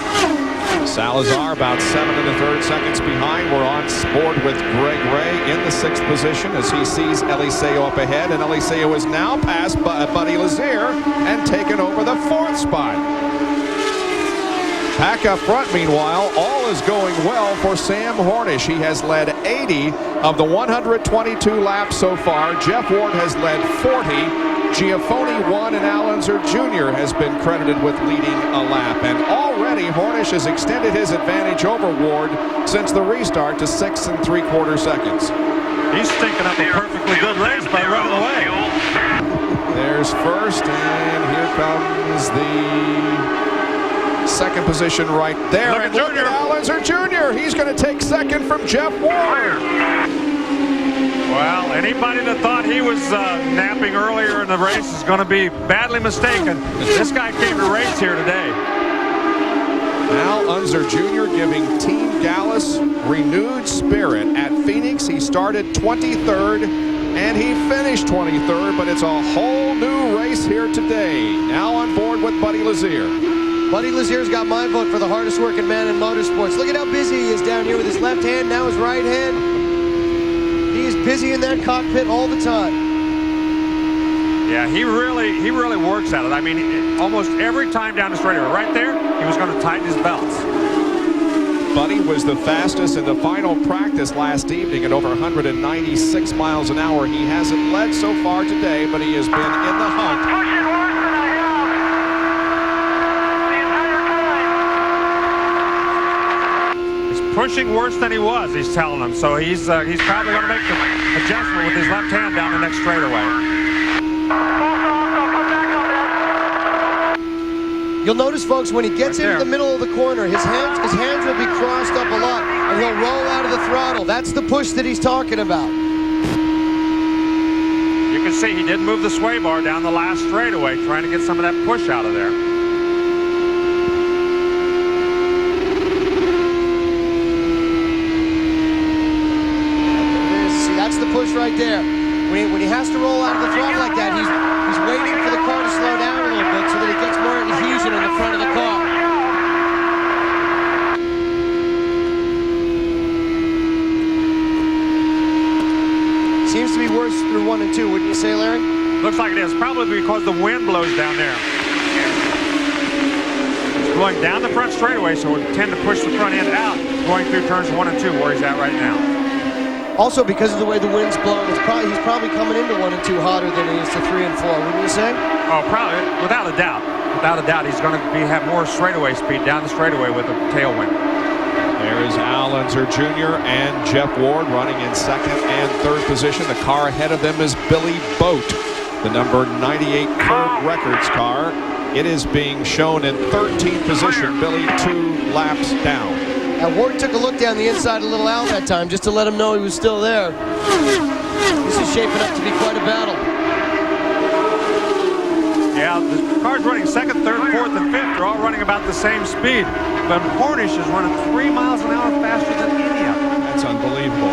Salazar about 7 1/3 seconds behind. We're on board with Greg Ray in the 6th position as he sees Eliseo up ahead, and Eliseo is now passed by Buddy Lazier and taken over the 4th spot. Back up front, meanwhile, all is going well for Sam Hornish. He has led 80 of the 122 laps so far. Jeff Ward has led 40. Giafoni won, and Al Unser Jr. has been credited with leading a lap. And already Hornish has extended his advantage over Ward since the restart to 6 3/4 seconds. He's stinking up a perfectly good race by running away. There's first, and here comes the 2nd position right there. Look at Junior. Al Unser Jr. He's going to take 2nd from Jeff Ward. Well, anybody that thought he was napping earlier in the race is going to be badly mistaken. This guy came to race here today. Al Unser Jr. giving Team Gallis renewed spirit. At Phoenix, he started 23rd, and he finished 23rd, but it's a whole new race here today. Now on board with Buddy Lazier. Buddy Lazier's got my vote for the hardest working man in motorsports. Look at how busy he is down here with his left hand, now his right hand. He is busy in that cockpit all the time. Yeah, he really works at it. I mean, almost every time down the straightaway, right there, he was going to tighten his belts. Buddy was the fastest in the final practice last evening at over 196 miles an hour. He hasn't led so far today, but he has been in the hunt. Pushing worse than he was, he's telling them. So he's probably going to make the adjustment with his left hand down the next straightaway. You'll notice, folks, when he gets into the middle of the corner, his hands will be crossed up a lot, and he'll roll out of the throttle. That's the push that he's talking about. You can see he did move the sway bar down the last straightaway, trying to get some of that push out of there. See, that's the push right there. When he has to roll out of the throttle like that, he's waiting for the car to slow down a little bit so that he gets more adhesion in the front of the car. Seems to be worse through 1 and 2, wouldn't you say, Larry? Looks like it is, probably because the wind blows down there. It's blowing down the front straightaway, so it would tend to push the front end out, going through turns 1 and 2, where he's at right now. Also, because of the way the wind's blowing, he's probably coming into 1 and 2 hotter than he is to 3 and 4, wouldn't you say? Oh, probably, without a doubt. Without a doubt, he's going to have more straightaway speed down the straightaway with a tailwind. There is Al Unser Jr. and Jeff Ward running in second and third position. The car ahead of them is Billy Boat, the number 98 Curb Records car. It is being shown in 13th position. Billy 2 laps down. Now, Ward took a look down the inside of Little Al that time just to let him know he was still there. This is shaping up to be quite a battle. Yeah, the car's running second, third, fourth, and fifth. They're all running about the same speed. But Hornish is running 3 miles an hour faster than any of them. That's unbelievable.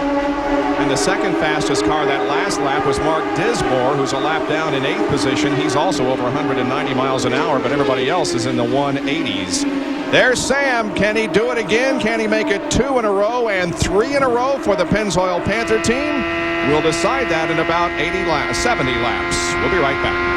And the second fastest car that last lap was Mark Dismore, who's a lap down in 8th position. He's also over 190 miles an hour, but everybody else is in the 180s. There's Sam. Can he do it again? Can he make it 2 in a row and 3 in a row for the Pennzoil Panther team? We'll decide that in about 70 laps. We'll be right back.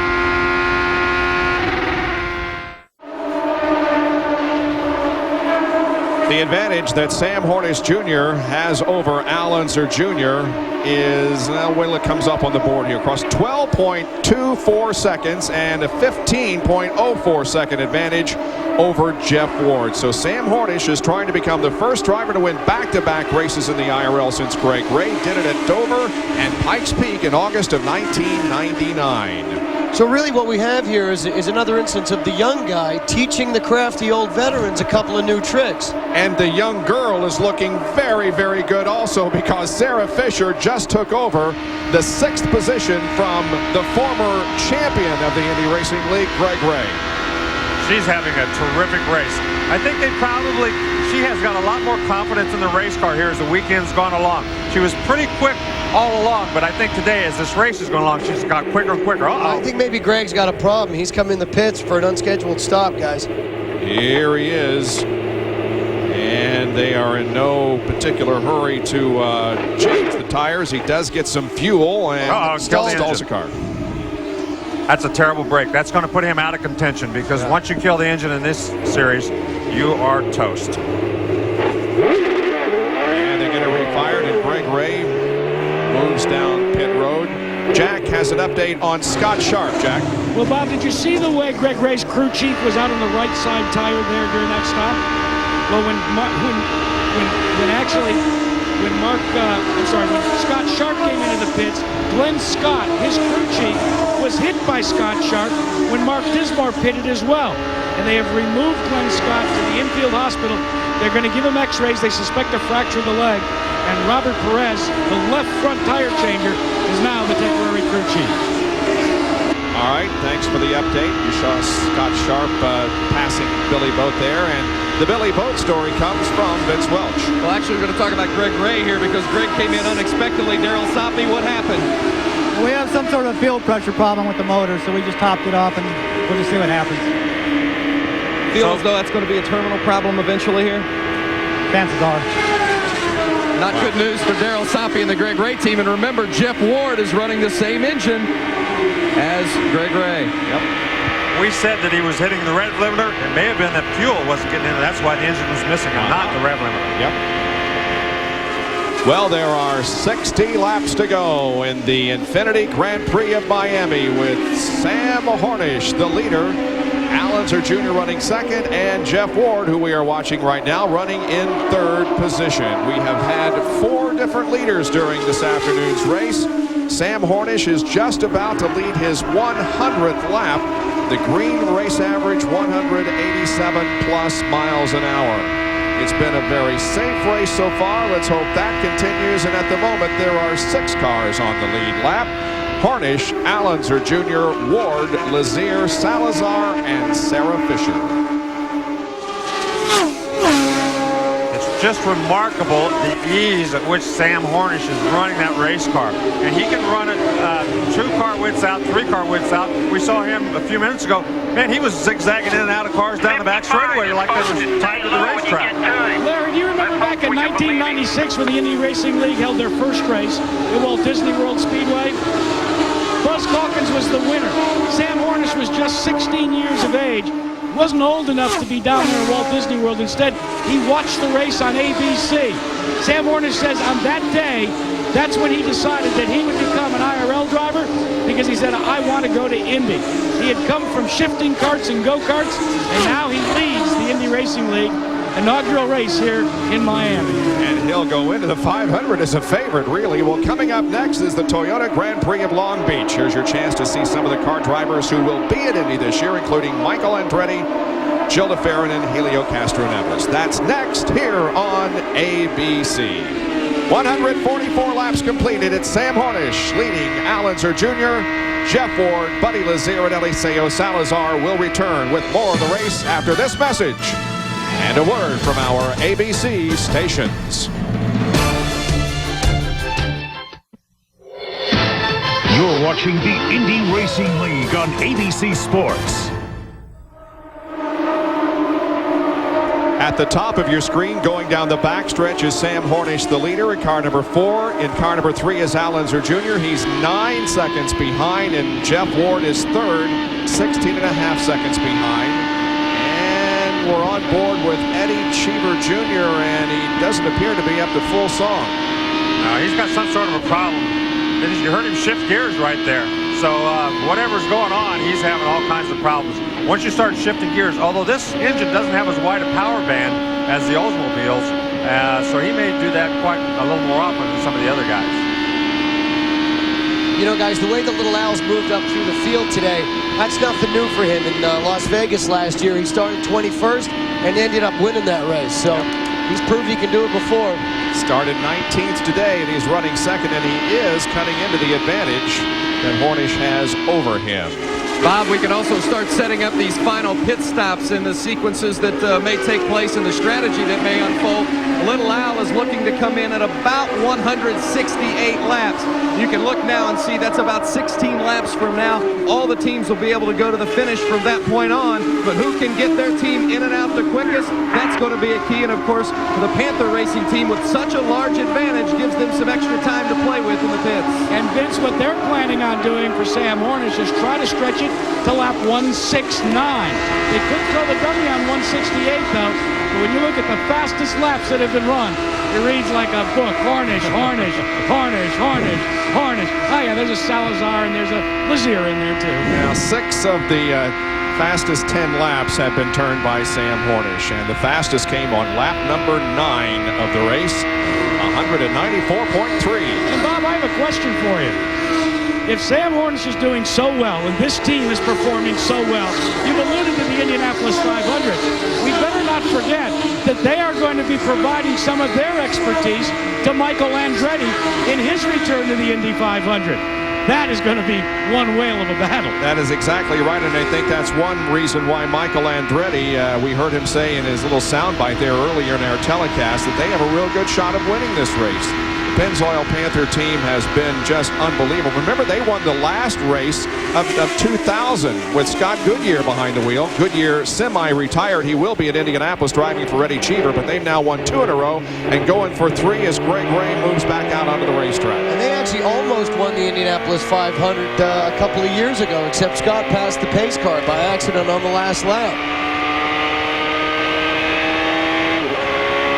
The advantage that Sam Hornish Jr. has over Al Unser Jr. is, well, it comes up on the board here, across 12.24 seconds and a 15.04 second advantage over Jeff Ward. So Sam Hornish is trying to become the first driver to win back-to-back races in the IRL since Greg Ray did it at Dover and Pikes Peak in August of 1999. So really what we have here is another instance of the young guy teaching the crafty old veterans a couple of new tricks. And the young girl is looking very, very good also, because Sarah Fisher just took over the 6th position from the former champion of the Indy Racing League, Greg Ray. She's having a terrific race. I think she has got a lot more confidence in the race car here as the weekend's gone along. She was pretty quick all along, but I think today as this race is going along, she's got quicker and quicker. I think maybe Greg's got a problem. He's come in the pits for an unscheduled stop, guys. Here he is. And they are in no particular hurry to change the tires. He does get some fuel and stalls the car. That's a terrible break. That's going to put him out of contention, because once you kill the engine in this series, you are toast. And they get it refired, and Greg Ray moves down pit road. Jack has an update on Scott Sharp. Jack. Well, Bob, did you see the way Greg Ray's crew chief was out on the right side tire there during that stop? Well, when Scott Sharp came into the pits, Glenn Scott, his crew chief, was hit by Scott Sharp when Mark Dismore pitted as well. And they have removed Glenn Scott to the infield hospital. They're going to give him x-rays. They suspect a fracture of the leg. And Robert Perez, the left front tire changer, is now the temporary crew chief. All right, thanks for the update. You saw Scott Sharp passing Billy Boat there, and the Billy Boat story comes from Vince Welch. Well, actually, we're going to talk about Greg Ray here, because Greg came in unexpectedly. Darryl Soppy, what happened? We have some sort of field pressure problem with the motor, so we just topped it off, and we'll just see what happens. Feels as though that's going to be a terminal problem eventually here? Chances are. Not good news for Darryl Soppy and the Greg Ray team. And remember, Jeff Ward is running the same engine as Greg Ray. Yep. We said that he was hitting the rev limiter. It may have been that fuel wasn't getting in. That's why the engine was missing and not the rev limiter. Yep. Well, there are 60 laps to go in the Infiniti Grand Prix of Miami, with Sam Hornish, the leader, Al Unser Jr. running second, and Jeff Ward, who we are watching right now, running in third position. We have had 4 different leaders during this afternoon's race. Sam Hornish is just about to lead his 100th lap The green race average 187 plus miles an hour. It's been a very safe race so far. Let's hope that continues. And at the moment, there are 6 cars on the lead lap. Harnish, Allenzer Jr., Ward, Lazier, Salazar, and Sarah Fisher. Just remarkable the ease at which Sam Hornish is running that race car. And he can run it 2-car widths out, 3-car widths out. We saw him a few minutes ago. Man, he was zigzagging in and out of cars down the back straightaway like they was tied to the racetrack. Larry, do you remember back in 1996 when the Indy Racing League held their first race at Walt Disney World Speedway? Buzz Calkins was the winner. Sam Hornish was just 16 years of age. Wasn't old enough to be down there at Walt Disney World. Instead, he watched the race on ABC. Sam Hornish says on that day, that's when he decided that he would become an IRL driver because he said, I want to go to Indy. He had come from shifting karts and go-karts, and now he leads the Indy Racing League inaugural race here in Miami. And he'll go into the 500 as a favorite, really. Well, coming up next is the Toyota Grand Prix of Long Beach. Here's your chance to see some of the car drivers who will be at Indy this year, including Michael Andretti, Jill DeFerrin, and Helio Castroneves. That's next here on ABC. 144 laps completed. It's Sam Hornish leading Allenzer Jr., Jeff Ward, Buddy Lazier, and Aliso Salazar will return with more of the race after this message. And a word from our ABC stations. You're watching the Indy Racing League on ABC Sports. At the top of your screen, going down the backstretch, is Sam Hornish, the leader in car number 4. In car number 3 is Allenzer Jr. He's 9 seconds behind, and Jeff Ward is third, 16.5 seconds behind. We're on board with Eddie Cheever Jr., and he doesn't appear to be up to full song. No, he's got some sort of a problem. You heard him shift gears right there. So whatever's going on, he's having all kinds of problems. Once you start shifting gears, although this engine doesn't have as wide a power band as the Oldsmobiles, so he may do that quite a little more often than some of the other guys. You know, guys, the way the Little Al's moved up through the field today, that's nothing new for him. In Las Vegas last year, he started 21st and ended up winning that race. So he's proved he can do it before. Started 19th today, and he's running second, and he is cutting into the advantage that Hornish has over him. Bob, we can also start setting up these final pit stops in the sequences that may take place and the strategy that may unfold. Little Al is looking to come in at about 168 laps. You can look now and see that's about 16 laps from now. All the teams will be able to go to the finish from that point on, but who can get their team in and out the quickest? That's going to be a key, and of course, the Panther Racing team with such a large advantage gives them some extra time to play with in the pits. And Vince, what they're planning on doing for Sam Hornish is try to stretch it to lap 169. They could throw the dummy on 168, though. But when you look at the fastest laps that have been run, it reads like a book. Hornish, Hornish, Hornish, Hornish, Hornish. Oh, yeah, there's a Salazar and there's a Lazier in there, too. Now, 6 of the fastest 10 laps have been turned by Sam Hornish, and the fastest came on lap number 9 of the race, 194.3. And Bob, I have a question for you. If Sam Hornish is doing so well and this team is performing so well, you've alluded to the Indianapolis 500. We better not forget that they are going to be providing some of their expertise to Michael Andretti in his return to the Indy 500. That is going to be one whale of a battle. That is exactly right, and I think that's one reason why Michael Andretti, we heard him say in his little soundbite there earlier in our telecast, that they have a real good shot of winning this race. Pennzoil Panther team has been just unbelievable. Remember, they won the last race of 2000 with Scott Goodyear behind the wheel. Goodyear semi-retired. He will be at Indianapolis driving for Eddie Cheever, but they've now won 2 in a row and going for 3 as Greg Ray moves back out onto the racetrack. And they actually almost won the Indianapolis 500 a couple of years ago, except Scott passed the pace car by accident on the last lap.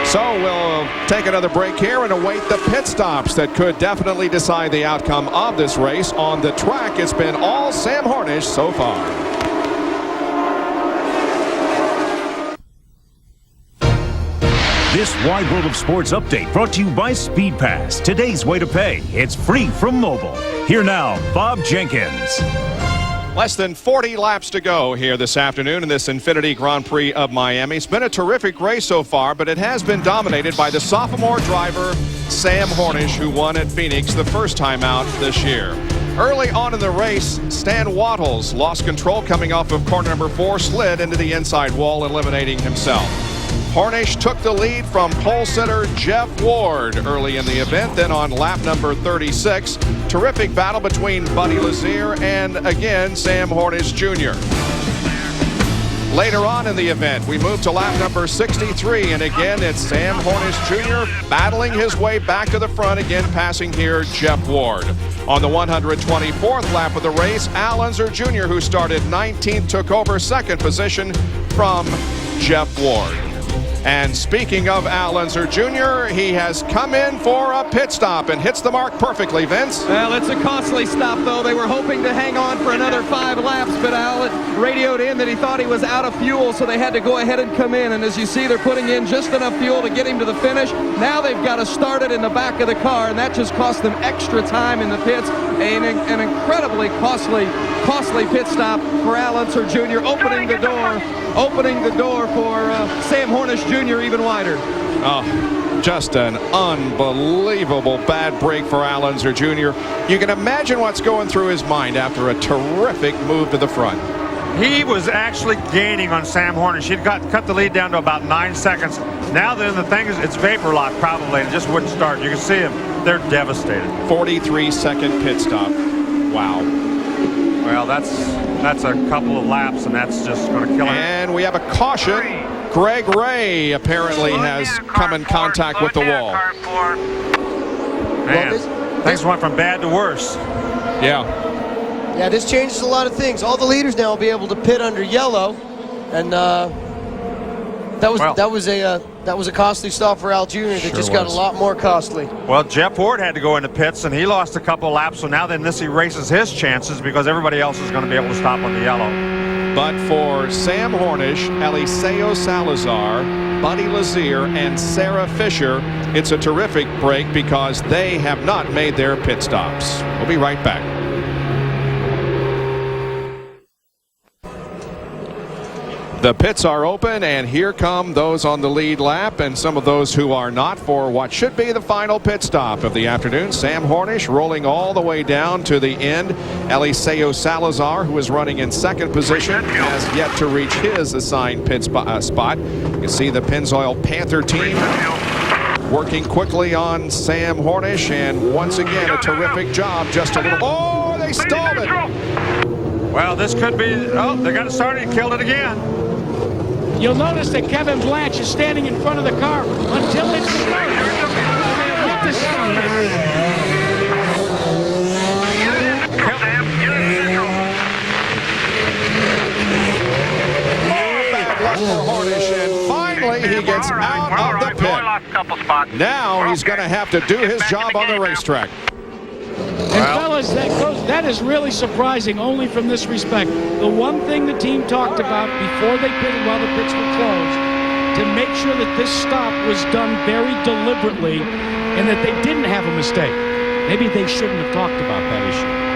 So we'll take another break here and await the pit stops that could definitely decide the outcome of this race. On the track, it's been all Sam Hornish so far. This Wide World of Sports update brought to you by Speed Pass. Today's way to pay. It's free from mobile. Here now, Bob Jenkins. Less than 40 laps to go here this afternoon in this Infiniti Grand Prix of Miami. It's been a terrific race so far, but it has been dominated by the sophomore driver, Sam Hornish, who won at Phoenix the first time out this year. Early on in the race, Stan Wattles lost control coming off of corner number 4, slid into the inside wall, eliminating himself. Hornish took the lead from pole sitter Jeff Ward early in the event. Then on lap number 36, terrific battle between Buddy Lazier and again Sam Hornish Jr. Later on in the event, we move to lap number 63, and again it's Sam Hornish Jr. battling his way back to the front, again passing here Jeff Ward. On the 124th lap of the race, Al Unser Jr., who started 19th, took over second position from Jeff Ward. And speaking of Al Unser Jr., he has come in for a pit stop and hits the mark perfectly, Vince. Well, it's a costly stop, though. They were hoping to hang on for another 5 laps, but Al radioed in that he thought he was out of fuel, so they had to go ahead and come in. And as you see, they're putting in just enough fuel to get him to the finish. Now they've got to start it in the back of the car, and that just cost them extra time in the pits. An incredibly costly pit stop for Al Unser Jr., opening the door for Sam Hornish Jr. even wider. Oh, just an unbelievable bad break for Al Unser Jr. You can imagine what's going through his mind after a terrific move to the front. He was actually gaining on Sam Hornish. He'd cut the lead down to about 9 seconds. Now then the thing is, it's vapor lock probably, and it just wouldn't start. You can see him. They're devastated. 43-second pit stop. Wow. Well, that's a couple of laps, and that's just going to kill him. And we have a caution. Greg Ray apparently has come in contact with the wall. Man, things went from bad to worse. Yeah, this changes a lot of things. All the leaders now will be able to pit under yellow, and that was a costly stop for Al Jr. that just got a lot more costly. Well, Jeff Ward had to go into pits, and he lost a couple laps, so now then this erases his chances because everybody else is going to be able to stop on the yellow. But for Sam Hornish, Aliso Salazar, Buddy Lazier, and Sarah Fisher, it's a terrific break because they have not made their pit stops. We'll be right back. The pits are open, and here come those on the lead lap and some of those who are not for what should be the final pit stop of the afternoon. Sam Hornish rolling all the way down to the end. Aliso Salazar, who is running in second position, has yet to reach his assigned pit spot. You can see the Pennzoil Panther team working quickly on Sam Hornish, and once again a terrific job. Just a little. Oh, they stalled it. Well, this could be. Oh, they got it started and killed it again. You'll notice that Kevin Blanche is standing in front of the car until it starts. What the bad luck for Hornish, and finally he gets out of the pit. Now he's going to have to do his job on the racetrack. And fellas, that is really surprising only from this respect. The one thing the team talked about before they pitted while the pits were closed, to make sure that this stop was done very deliberately and that they didn't have a mistake. Maybe they shouldn't have talked about that issue.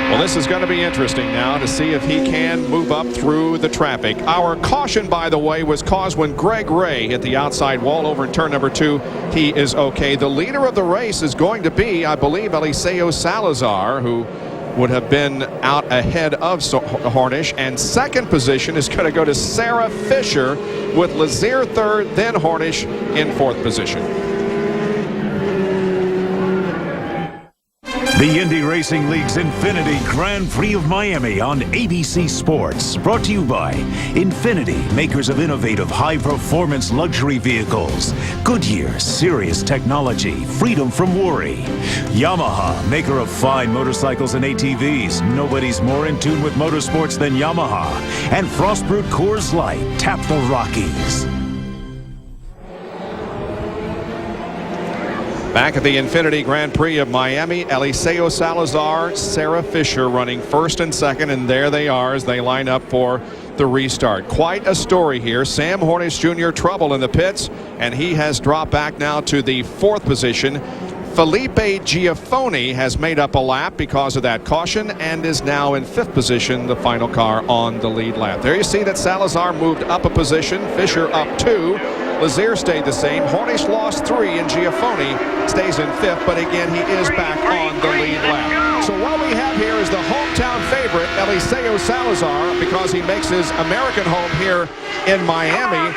Well, this is going to be interesting now to see if he can move up through the traffic. Our caution, by the way, was caused when Greg Ray hit the outside wall over in turn number 2. He is okay. The leader of the race is going to be, I believe, Aliso Salazar, who would have been out ahead of Hornish. And second position is going to go to Sarah Fisher, with Lazier third, then Hornish in fourth position. The Indy Racing League's Infiniti Grand Prix of Miami on ABC Sports. Brought to you by Infiniti, makers of innovative high-performance luxury vehicles. Goodyear, serious technology, freedom from worry. Yamaha, maker of fine motorcycles and ATVs. Nobody's more in tune with motorsports than Yamaha. And Frostbrewed Coors Light, tap the Rockies. Back at the Infiniti Grand Prix of Miami, Aliso Salazar, Sarah Fisher running first and second, and there they are as they line up for the restart. Quite a story here. Sam Hornish Jr. trouble in the pits, and he has dropped back now to the fourth position. Felipe Giaffoni has made up a lap because of that caution and is now in 5th position, the final car on the lead lap. There you see that Salazar moved up a position, Fisher up 2, Lazier stayed the same, Hornish lost 3, and Giaffoni stays in 5th, but again, he is back on the lead lap. So what we have here is the hometown favorite, Aliso Salazar, because he makes his American home here in Miami.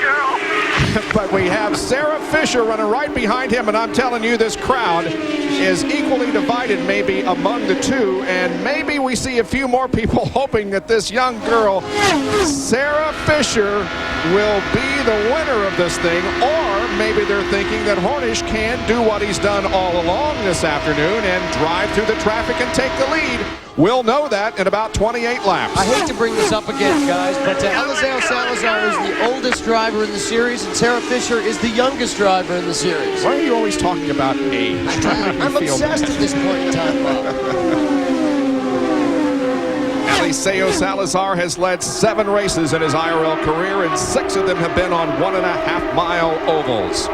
But we have Sarah Fisher running right behind him, and I'm telling you, this crowd is equally divided maybe among the two, and maybe we see a few more people hoping that this young girl, Sarah Fisher, will be the winner of this thing, or maybe they're thinking that Hornish can do what he's done all along this afternoon and drive through the traffic and take the lead. We'll know that in about 28 laps. I hate to bring this up again, guys, but Aliso Salazar is the oldest driver in the series, and Sarah Fisher is the youngest driver in the series. Why are you always talking about age? I'm obsessed at this point in time, Bob. Aliso Salazar has led 7 races in his IRL career, and 6 of them have been on 1.5-mile ovals.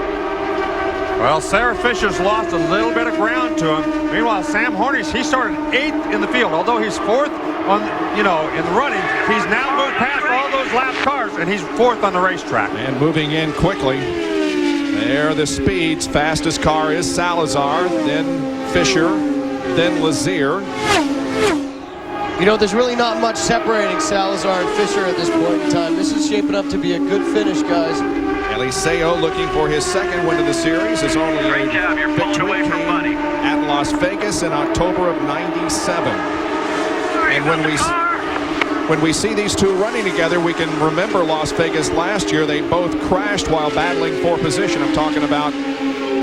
Well, Sarah Fisher's lost a little bit of ground to him. Meanwhile, Sam Hornish, he started 8th in the field. Although he's 4th on, in the running, he's now moved past all those lap cars, and he's 4th on the racetrack. And moving in quickly. There are the speeds. Fastest car is Salazar, then Fisher, then Lazier. You know, there's really not much separating Salazar and Fisher at this point in time. This is shaping up to be a good finish, guys. Aliso looking for his 2nd win of the series. Is only a victory at Las Vegas in October of '97. And when we see these two running together, we can remember Las Vegas last year. They both crashed while battling for position. I'm talking about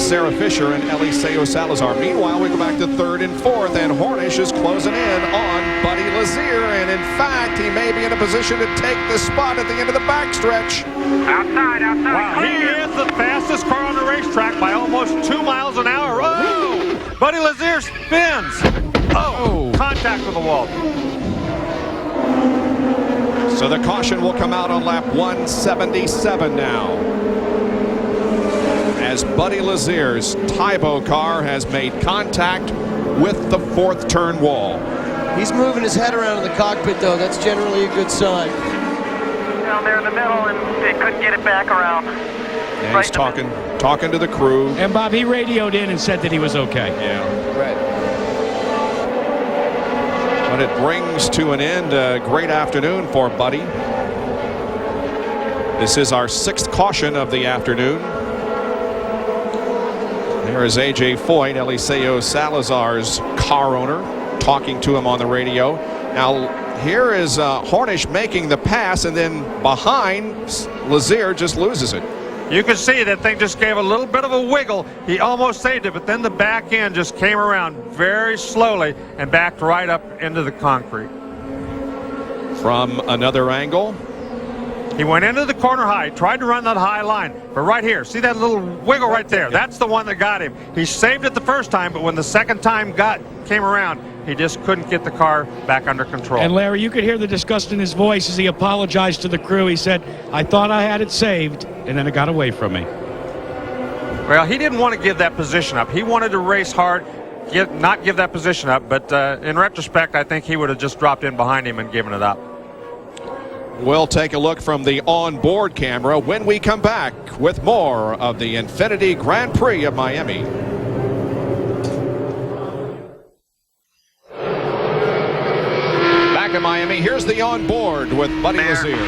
Sarah Fisher and Aliso Salazar. Meanwhile, we go back to 3rd and 4th, and Hornish is closing in on Buddy Lazier, and in fact, he may be in a position to take the spot at the end of the backstretch. Outside. Wow, he is the fastest car on the racetrack by almost 2 miles an hour. Oh! Buddy Lazier spins. Oh! Contact with the wall. So the caution will come out on lap 177 now, as Buddy Lazier's Tybo car has made contact with the 4th turn wall. He's moving his head around in the cockpit, though. That's generally a good sign. Down there in the middle, and they couldn't get it back around. And he's talking to the crew. And Bob, he radioed in and said that he was okay. Yeah. Right. But it brings to an end a great afternoon for Buddy. This is our 6th caution of the afternoon. There is A.J. Foyt, Aliso Salazar's car owner, talking to him on the radio. Now, here is Hornish making the pass, and then behind, Lazier just loses it. You can see that thing just gave a little bit of a wiggle. He almost saved it, but then the back end just came around very slowly and backed right up into the concrete. From another angle, he went into the corner high, tried to run that high line, but right here, see that little wiggle right there? That's the one that got him. He saved it the first time, but when the second time came around, he just couldn't get the car back under control. And Larry, you could hear the disgust in his voice as he apologized to the crew. He said, "I thought I had it saved, and then it got away from me." Well, he didn't want to give that position up. He wanted to race hard, not give that position up, but in retrospect, I think he would have just dropped in behind him and given it up. We'll take a look from the onboard camera when we come back with more of the Infiniti Grand Prix of Miami. Back in Miami, here's the onboard with Buddy Lazier.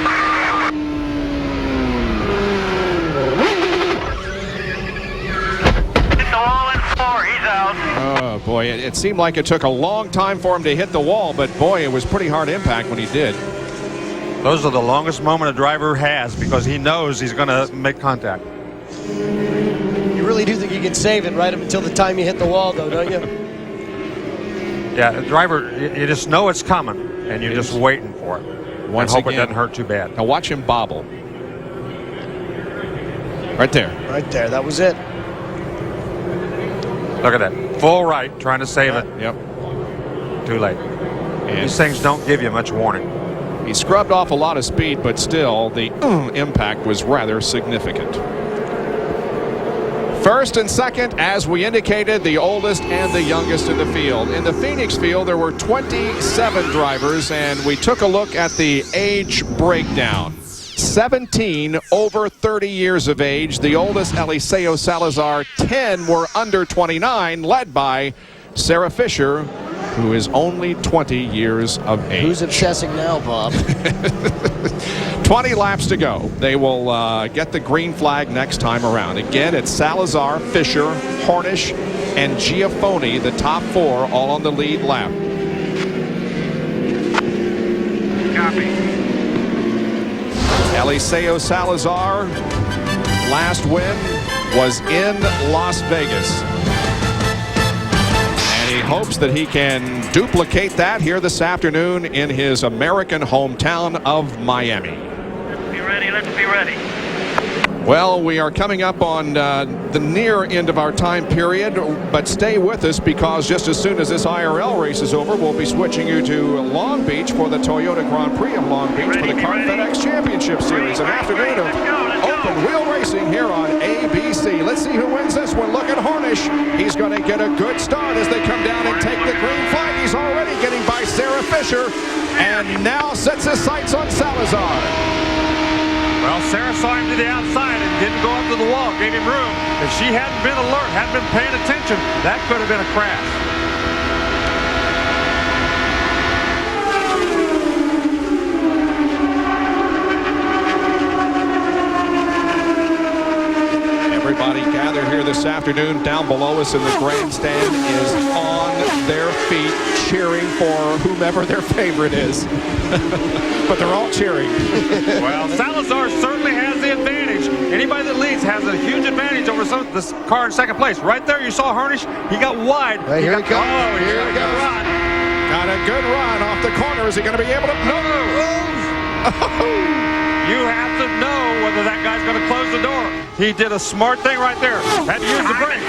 Oh, boy, it seemed like it took a long time for him to hit the wall, but boy, it was pretty hard impact when he did. Those are the longest moment a driver has because he knows he's going to make contact. You really do think you can save it right up until the time you hit the wall, though, don't you? Yeah, a driver, you just know it's coming, and you're just waiting for it. Once and hope again, it doesn't hurt too bad. Now watch him bobble. Right there. Right there, that was it. Look at that. Full right, trying to save it. Yep. Too late. And these things don't give you much warning. He scrubbed off a lot of speed, but still the impact was rather significant. First and second, as we indicated, the oldest and the youngest in the field. In the Phoenix field, there were 27 drivers, and we took a look at the age breakdown. 17 over 30 years of age. The oldest, Aliso Salazar. 10 were under 29, led by Sarah Fisher, who is only 20 years of age. Who's obsessing now, Bob? 20 laps to go. They will get the green flag next time around. Again, it's Salazar, Fisher, Hornish, and Giafoni, the top four, all on the lead lap. Copy. Aliso Salazar, last win was in Las Vegas. He hopes that he can duplicate that here this afternoon in his American hometown of Miami. Be ready, let's be ready. Well, we are coming up on the near end of our time period, but stay with us because just as soon as this IRL race is over, we'll be switching you to Long Beach for the Toyota Grand Prix of Long Beach for the Car FedEx Championship Series. An afternoon of open wheel racing here on ABC. Let's see who wins this one. Look at Hornish. He's going to get a good start as they come down and take the green flag. He's already getting by Sarah Fisher and now sets his sights on Salazar. Well, Sarah saw him to the outside and didn't go up to the wall, gave him room. If she hadn't been alert, hadn't been paying attention, that could have been a crash. Everybody gathered here this afternoon down below us in the grandstand is on their feet cheering for whomever their favorite is. But they're all cheering. Well, Salazar certainly has the advantage. Anybody that leads has a huge advantage over this car in second place. Right there, you saw Hornish. He got wide. Hey, here he comes. Oh, here he goes. Got a good run off the corner. Is he going to be able to? No. You have to know whether that guy's going to close the door. He did a smart thing right there. Had to use the brake.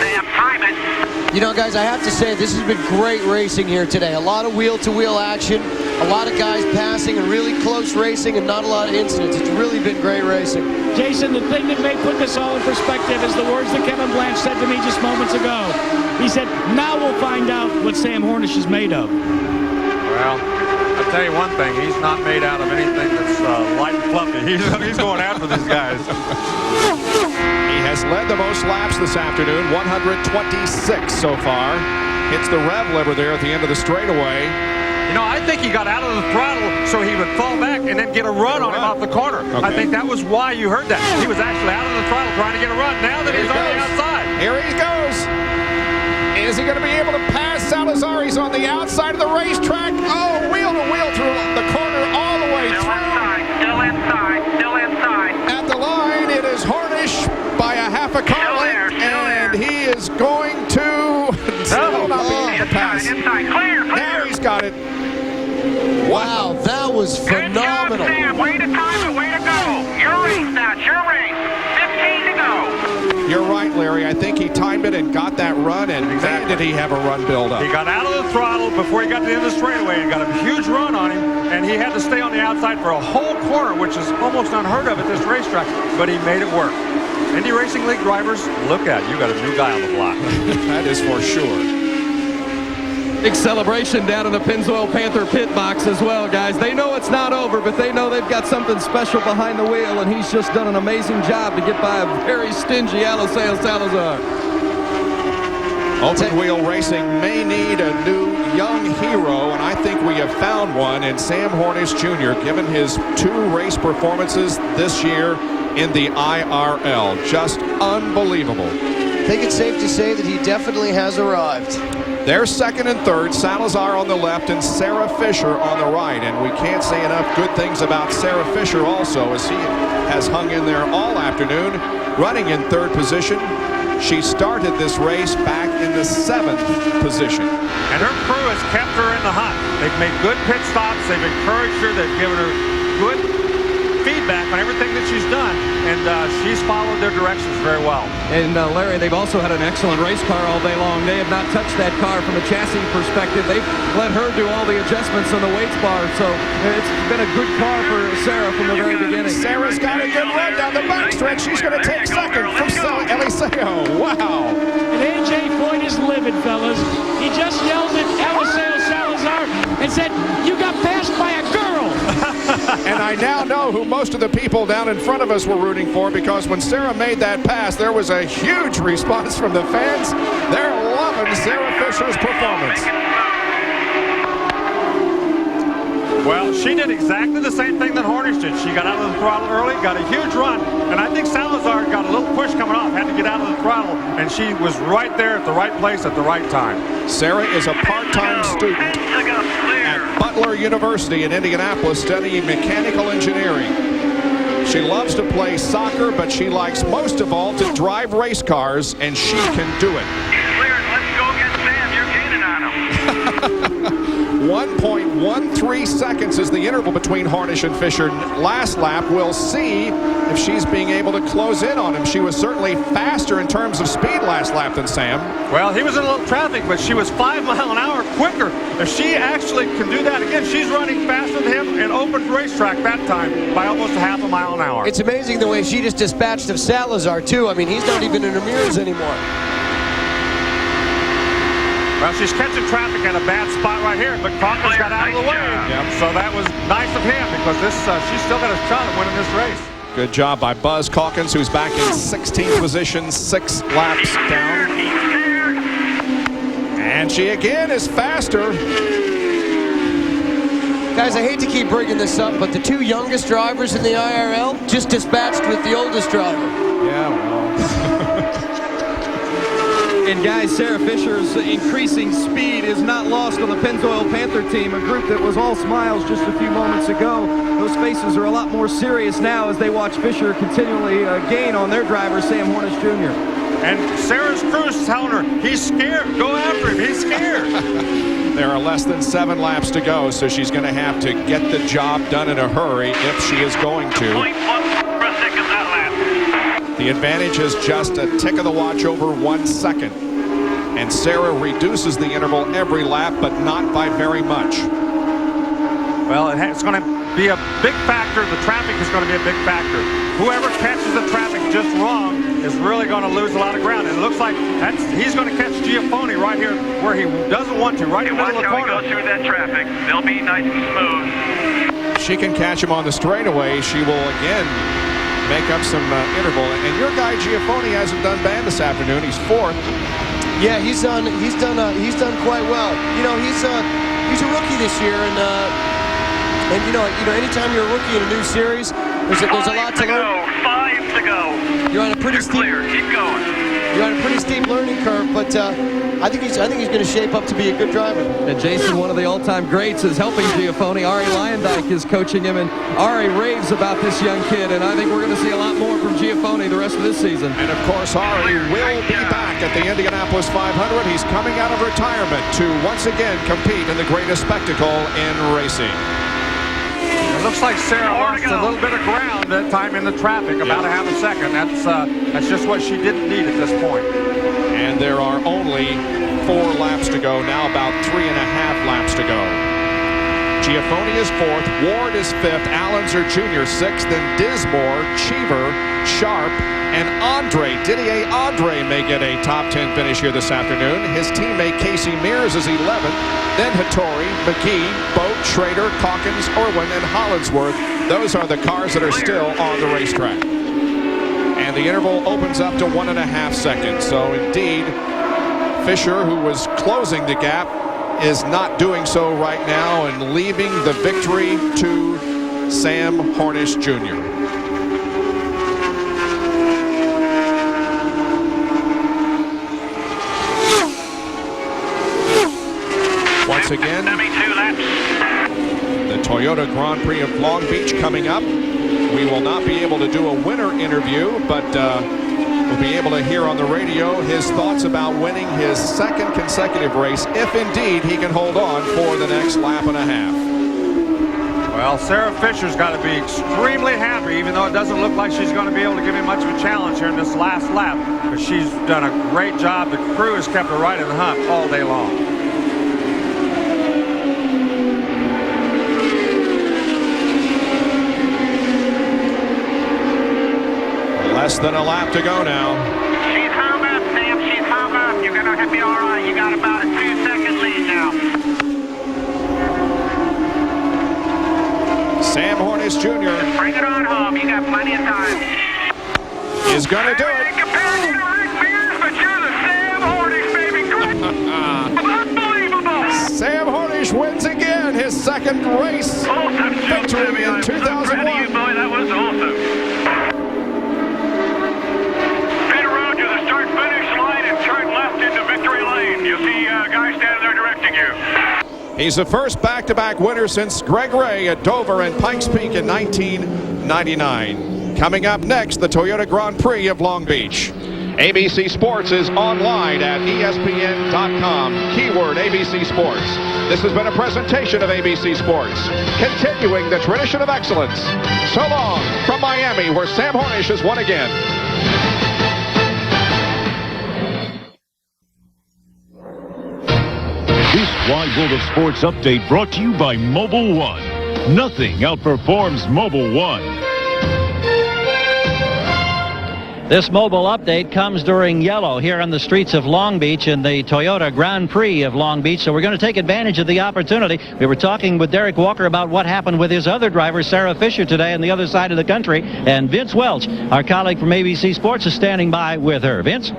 You know, guys, I have to say, this has been great racing here today. A lot of wheel-to-wheel action, a lot of guys passing and really close racing and not a lot of incidents. It's really been great racing. Jason, the thing that may put this all in perspective is the words that Kevin Blanche said to me just moments ago. He said, now we'll find out what Sam Hornish is made of. Well, I'll tell you one thing. He's not made out of anything that's light and fluffy. He's going after these guys. He has led the most laps this afternoon, 126 so far. Hits the rev lever there at the end of the straightaway. You know, I think he got out of the throttle so he would fall back and then get a run on him off the corner. Okay. I think that was why you heard that. He was actually out of the throttle trying to get a run. Now that he's on the outside. Here he goes. Is he going to be able to pass Salazar? He's on the outside of the racetrack. Oh, wheel to wheel through the corner all the way through. Still inside, still inside. At the line, it is Hornish by a half a car length, and he is going to still not be able to pass. Inside, clear. Now he's got it. Wow, that was phenomenal. Good job, Sam. Way to time it, way to go. Your race now, your race. 15 to go. You're right, Larry. I think he timed it and got that run, and man, did he have a run build up. He got out of the throttle before he got to the end of the straightaway and got a huge run on him, and he had to stay on the outside for a whole corner, which is almost unheard of at this racetrack, but he made it work. Indy Racing League drivers, look out. You got a new guy on the block. That is for sure. Big celebration down in the Pennzoil Panther pit box as well, guys. They know it's not over, but they know they've got something special behind the wheel, and he's just done an amazing job to get by a very stingy Aliso Salazar. Open wheel racing may need a new young hero, and I think we have found one in Sam Hornish Jr., given his 2 race performances this year in the IRL. Just unbelievable. I think it's safe to say that he definitely has arrived. They're second and third, Salazar on the left and Sarah Fisher on the right. And we can't say enough good things about Sarah Fisher also, as he has hung in there all afternoon, running in third position. She started this race back in the 7th position. And her crew has kept her in the hunt. They've made good pit stops. They've encouraged her. They've given her good feedback on everything that she's done, and she's followed their directions very well. And Larry, they've also had an excellent race car all day long. They have not touched that car from a chassis perspective. They've let her do all the adjustments on the weights bar, so it's been a good car for Sarah from the very beginning. Sarah's got a good run down the backstretch. She's going to take second from Aliso. Wow. said, "You got passed by a girl." And I now know who most of the people down in front of us were rooting for, because when Sarah made that pass, there was a huge response from the fans. They're loving Sarah Fisher's performance. Well, she did exactly the same thing that Hornish did. She got out of the throttle early, got a huge run, and I think Salazar got a little push coming off, had to get out of the throttle, and she was right there at the right place at the right time. Sarah is a part-time student at Butler University in Indianapolis studying mechanical engineering. She loves to play soccer, but she likes most of all to drive race cars, and she can do it. Cleared. Let's go get Sam. You're gaining on him. 1.13 seconds is the interval between Hornish and Fisher. Last lap, we'll see if she's being able to close in on him. She was certainly faster in terms of speed last lap than Sam. Well, he was in a little traffic, but she was 5 miles an hour quicker. If she actually can do that again, she's running faster than him in open racetrack that time by almost a half a mile an hour. It's amazing the way she just dispatched of Salazar, too. I mean, he's not even in her mirrors anymore. Well, she's catching traffic at a bad spot right here, but Calkins got out of the way. So that was nice of him, because this she's still got a shot at winning this race. Good job by Buzz Calkins, who's back in 16th position, 6 laps down. And she again is faster. Guys, I hate to keep bringing this up, but the 2 youngest drivers in the IRL just dispatched with the oldest driver. Yeah, well. And guys, Sarah Fisher's increasing speed is not lost on the Pennzoil Panther team, a group that was all smiles just a few moments ago. Those faces are a lot more serious now as they watch Fisher continually gain on their driver, Sam Hornish Jr. And Sarah's crew is telling her, he's scared. Go after him. He's scared. There are less than 7 laps to go, so she's going to have to get the job done in a hurry if she is going to. The advantage is just a tick of the watch over 1 second. And Sarah reduces the interval every lap, but not by very much. Well, it's going to be a big factor. The traffic is going to be a big factor. Whoever catches the traffic just wrong is really going to lose a lot of ground. And it looks like he's going to catch Giafone right here where he doesn't want to, right in the middle of the corner. Watch how he goes through that traffic. They'll be nice and smooth. She can catch him on the straightaway. She will again make up some interval. And your guy Giafone hasn't done bad this afternoon. He's 4th. Yeah, he's done quite well. You know, he's a rookie this year, and you know, anytime you're a rookie in a new series, there's a lot to learn. 5 to go. You're on a pretty steep. Keep going. You're on a pretty steep learning curve, but I think he's going to shape up to be a good driver. And Jason, one of the all-time greats, is helping Giafone. Ari Lyondike is coaching him, and Ari raves about this young kid, and I think we're going to see a lot more from Giafone the rest of this season. And of course, Ari will be back at the Indianapolis 500. He's coming out of retirement to once again compete in the greatest spectacle in racing. It looks like Sarah lost a little bit of ground that time in the traffic, about a half a second. That's just what she didn't need at this point. And there are only 4 laps to go, now about 3.5 laps to go. Giafone is 4th, Ward is 5th, Allenser Jr. 6th, then Dismore, Cheever, Sharp, and Didier Andre may get a top 10 finish here this afternoon. His teammate Casey Mears is 11th, then Hattori, McGee, Boat, Schrader, Calkins, Irwin, and Hollinsworth. Those are the cars that are still on the racetrack. And the interval opens up to 1.5 seconds. So indeed, Fisher, who was closing the gap, is not doing so right now and leaving the victory to Sam Hornish Jr. Once again, the Toyota Grand Prix of Long Beach coming up. We will not be able to do a winner interview, but we'll be able to hear on the radio his thoughts about winning his 2nd consecutive race, if indeed he can hold on for the next lap and a half. Well, Sarah Fisher's got to be extremely happy, even though it doesn't look like she's going to be able to give him much of a challenge here in this last lap. But she's done a great job. The crew has kept her right in the hunt all day long. Less than a lap to go now. She's hung up, Sam. She's hung up. You're going to be all right. You got about a 2-second lead now. Sam Hornish Jr. Bring it on home. You got plenty of time. is going to do it. Sam Hornish wins again, his second race victory in 2001. That was awesome. Pit around to the start-finish line and turn left into victory lane. You'll see a guy standing there directing you. He's the first back-to-back winner since Greg Ray at Dover and Pikes Peak in 1999. Coming up next, the Toyota Grand Prix of Long Beach. ABC Sports is online at ESPN.com. Keyword ABC Sports. This has been a presentation of ABC Sports, continuing the tradition of excellence. So long from Miami, where Sam Hornish has won again. This Wide World of Sports update brought to you by Mobile One. Nothing outperforms Mobile One. This mobile update comes during yellow here on the streets of Long Beach in the Toyota Grand Prix of Long Beach. So we're going to take advantage of the opportunity. We were talking with Derek Walker about what happened with his other driver, Sarah Fisher, today on the other side of the country. And Vince Welch, our colleague from ABC Sports, is standing by with her. Vince?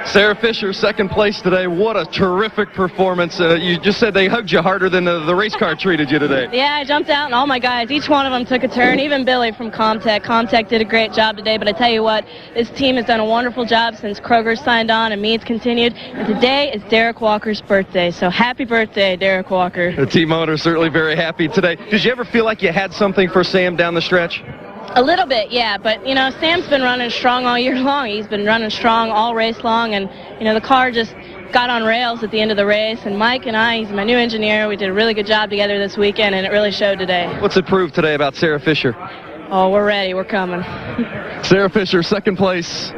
Sarah Fisher, second place today. What a terrific performance. You just said they hugged you harder than the race car treated you today. Yeah, I jumped out, and all my guys, each one of them took a turn, even Billy from Comtech. Comtech did a great job today, but I tell you what, this team has done a wonderful job since Kroger signed on and Meads continued. And today is Derek Walker's birthday, so happy birthday, Derek Walker. The team owner certainly very happy today. Did you ever feel like you had something for Sam down the stretch? A little bit, yeah, but, you know, Sam's been running strong all year long. He's been running strong all race long, and, you know, the car just got on rails at the end of the race, and Mike and I, he's my new engineer, we did a really good job together this weekend, and it really showed today. What's it proved today about Sarah Fisher? Oh, we're ready. We're coming. Sarah Fisher, second place.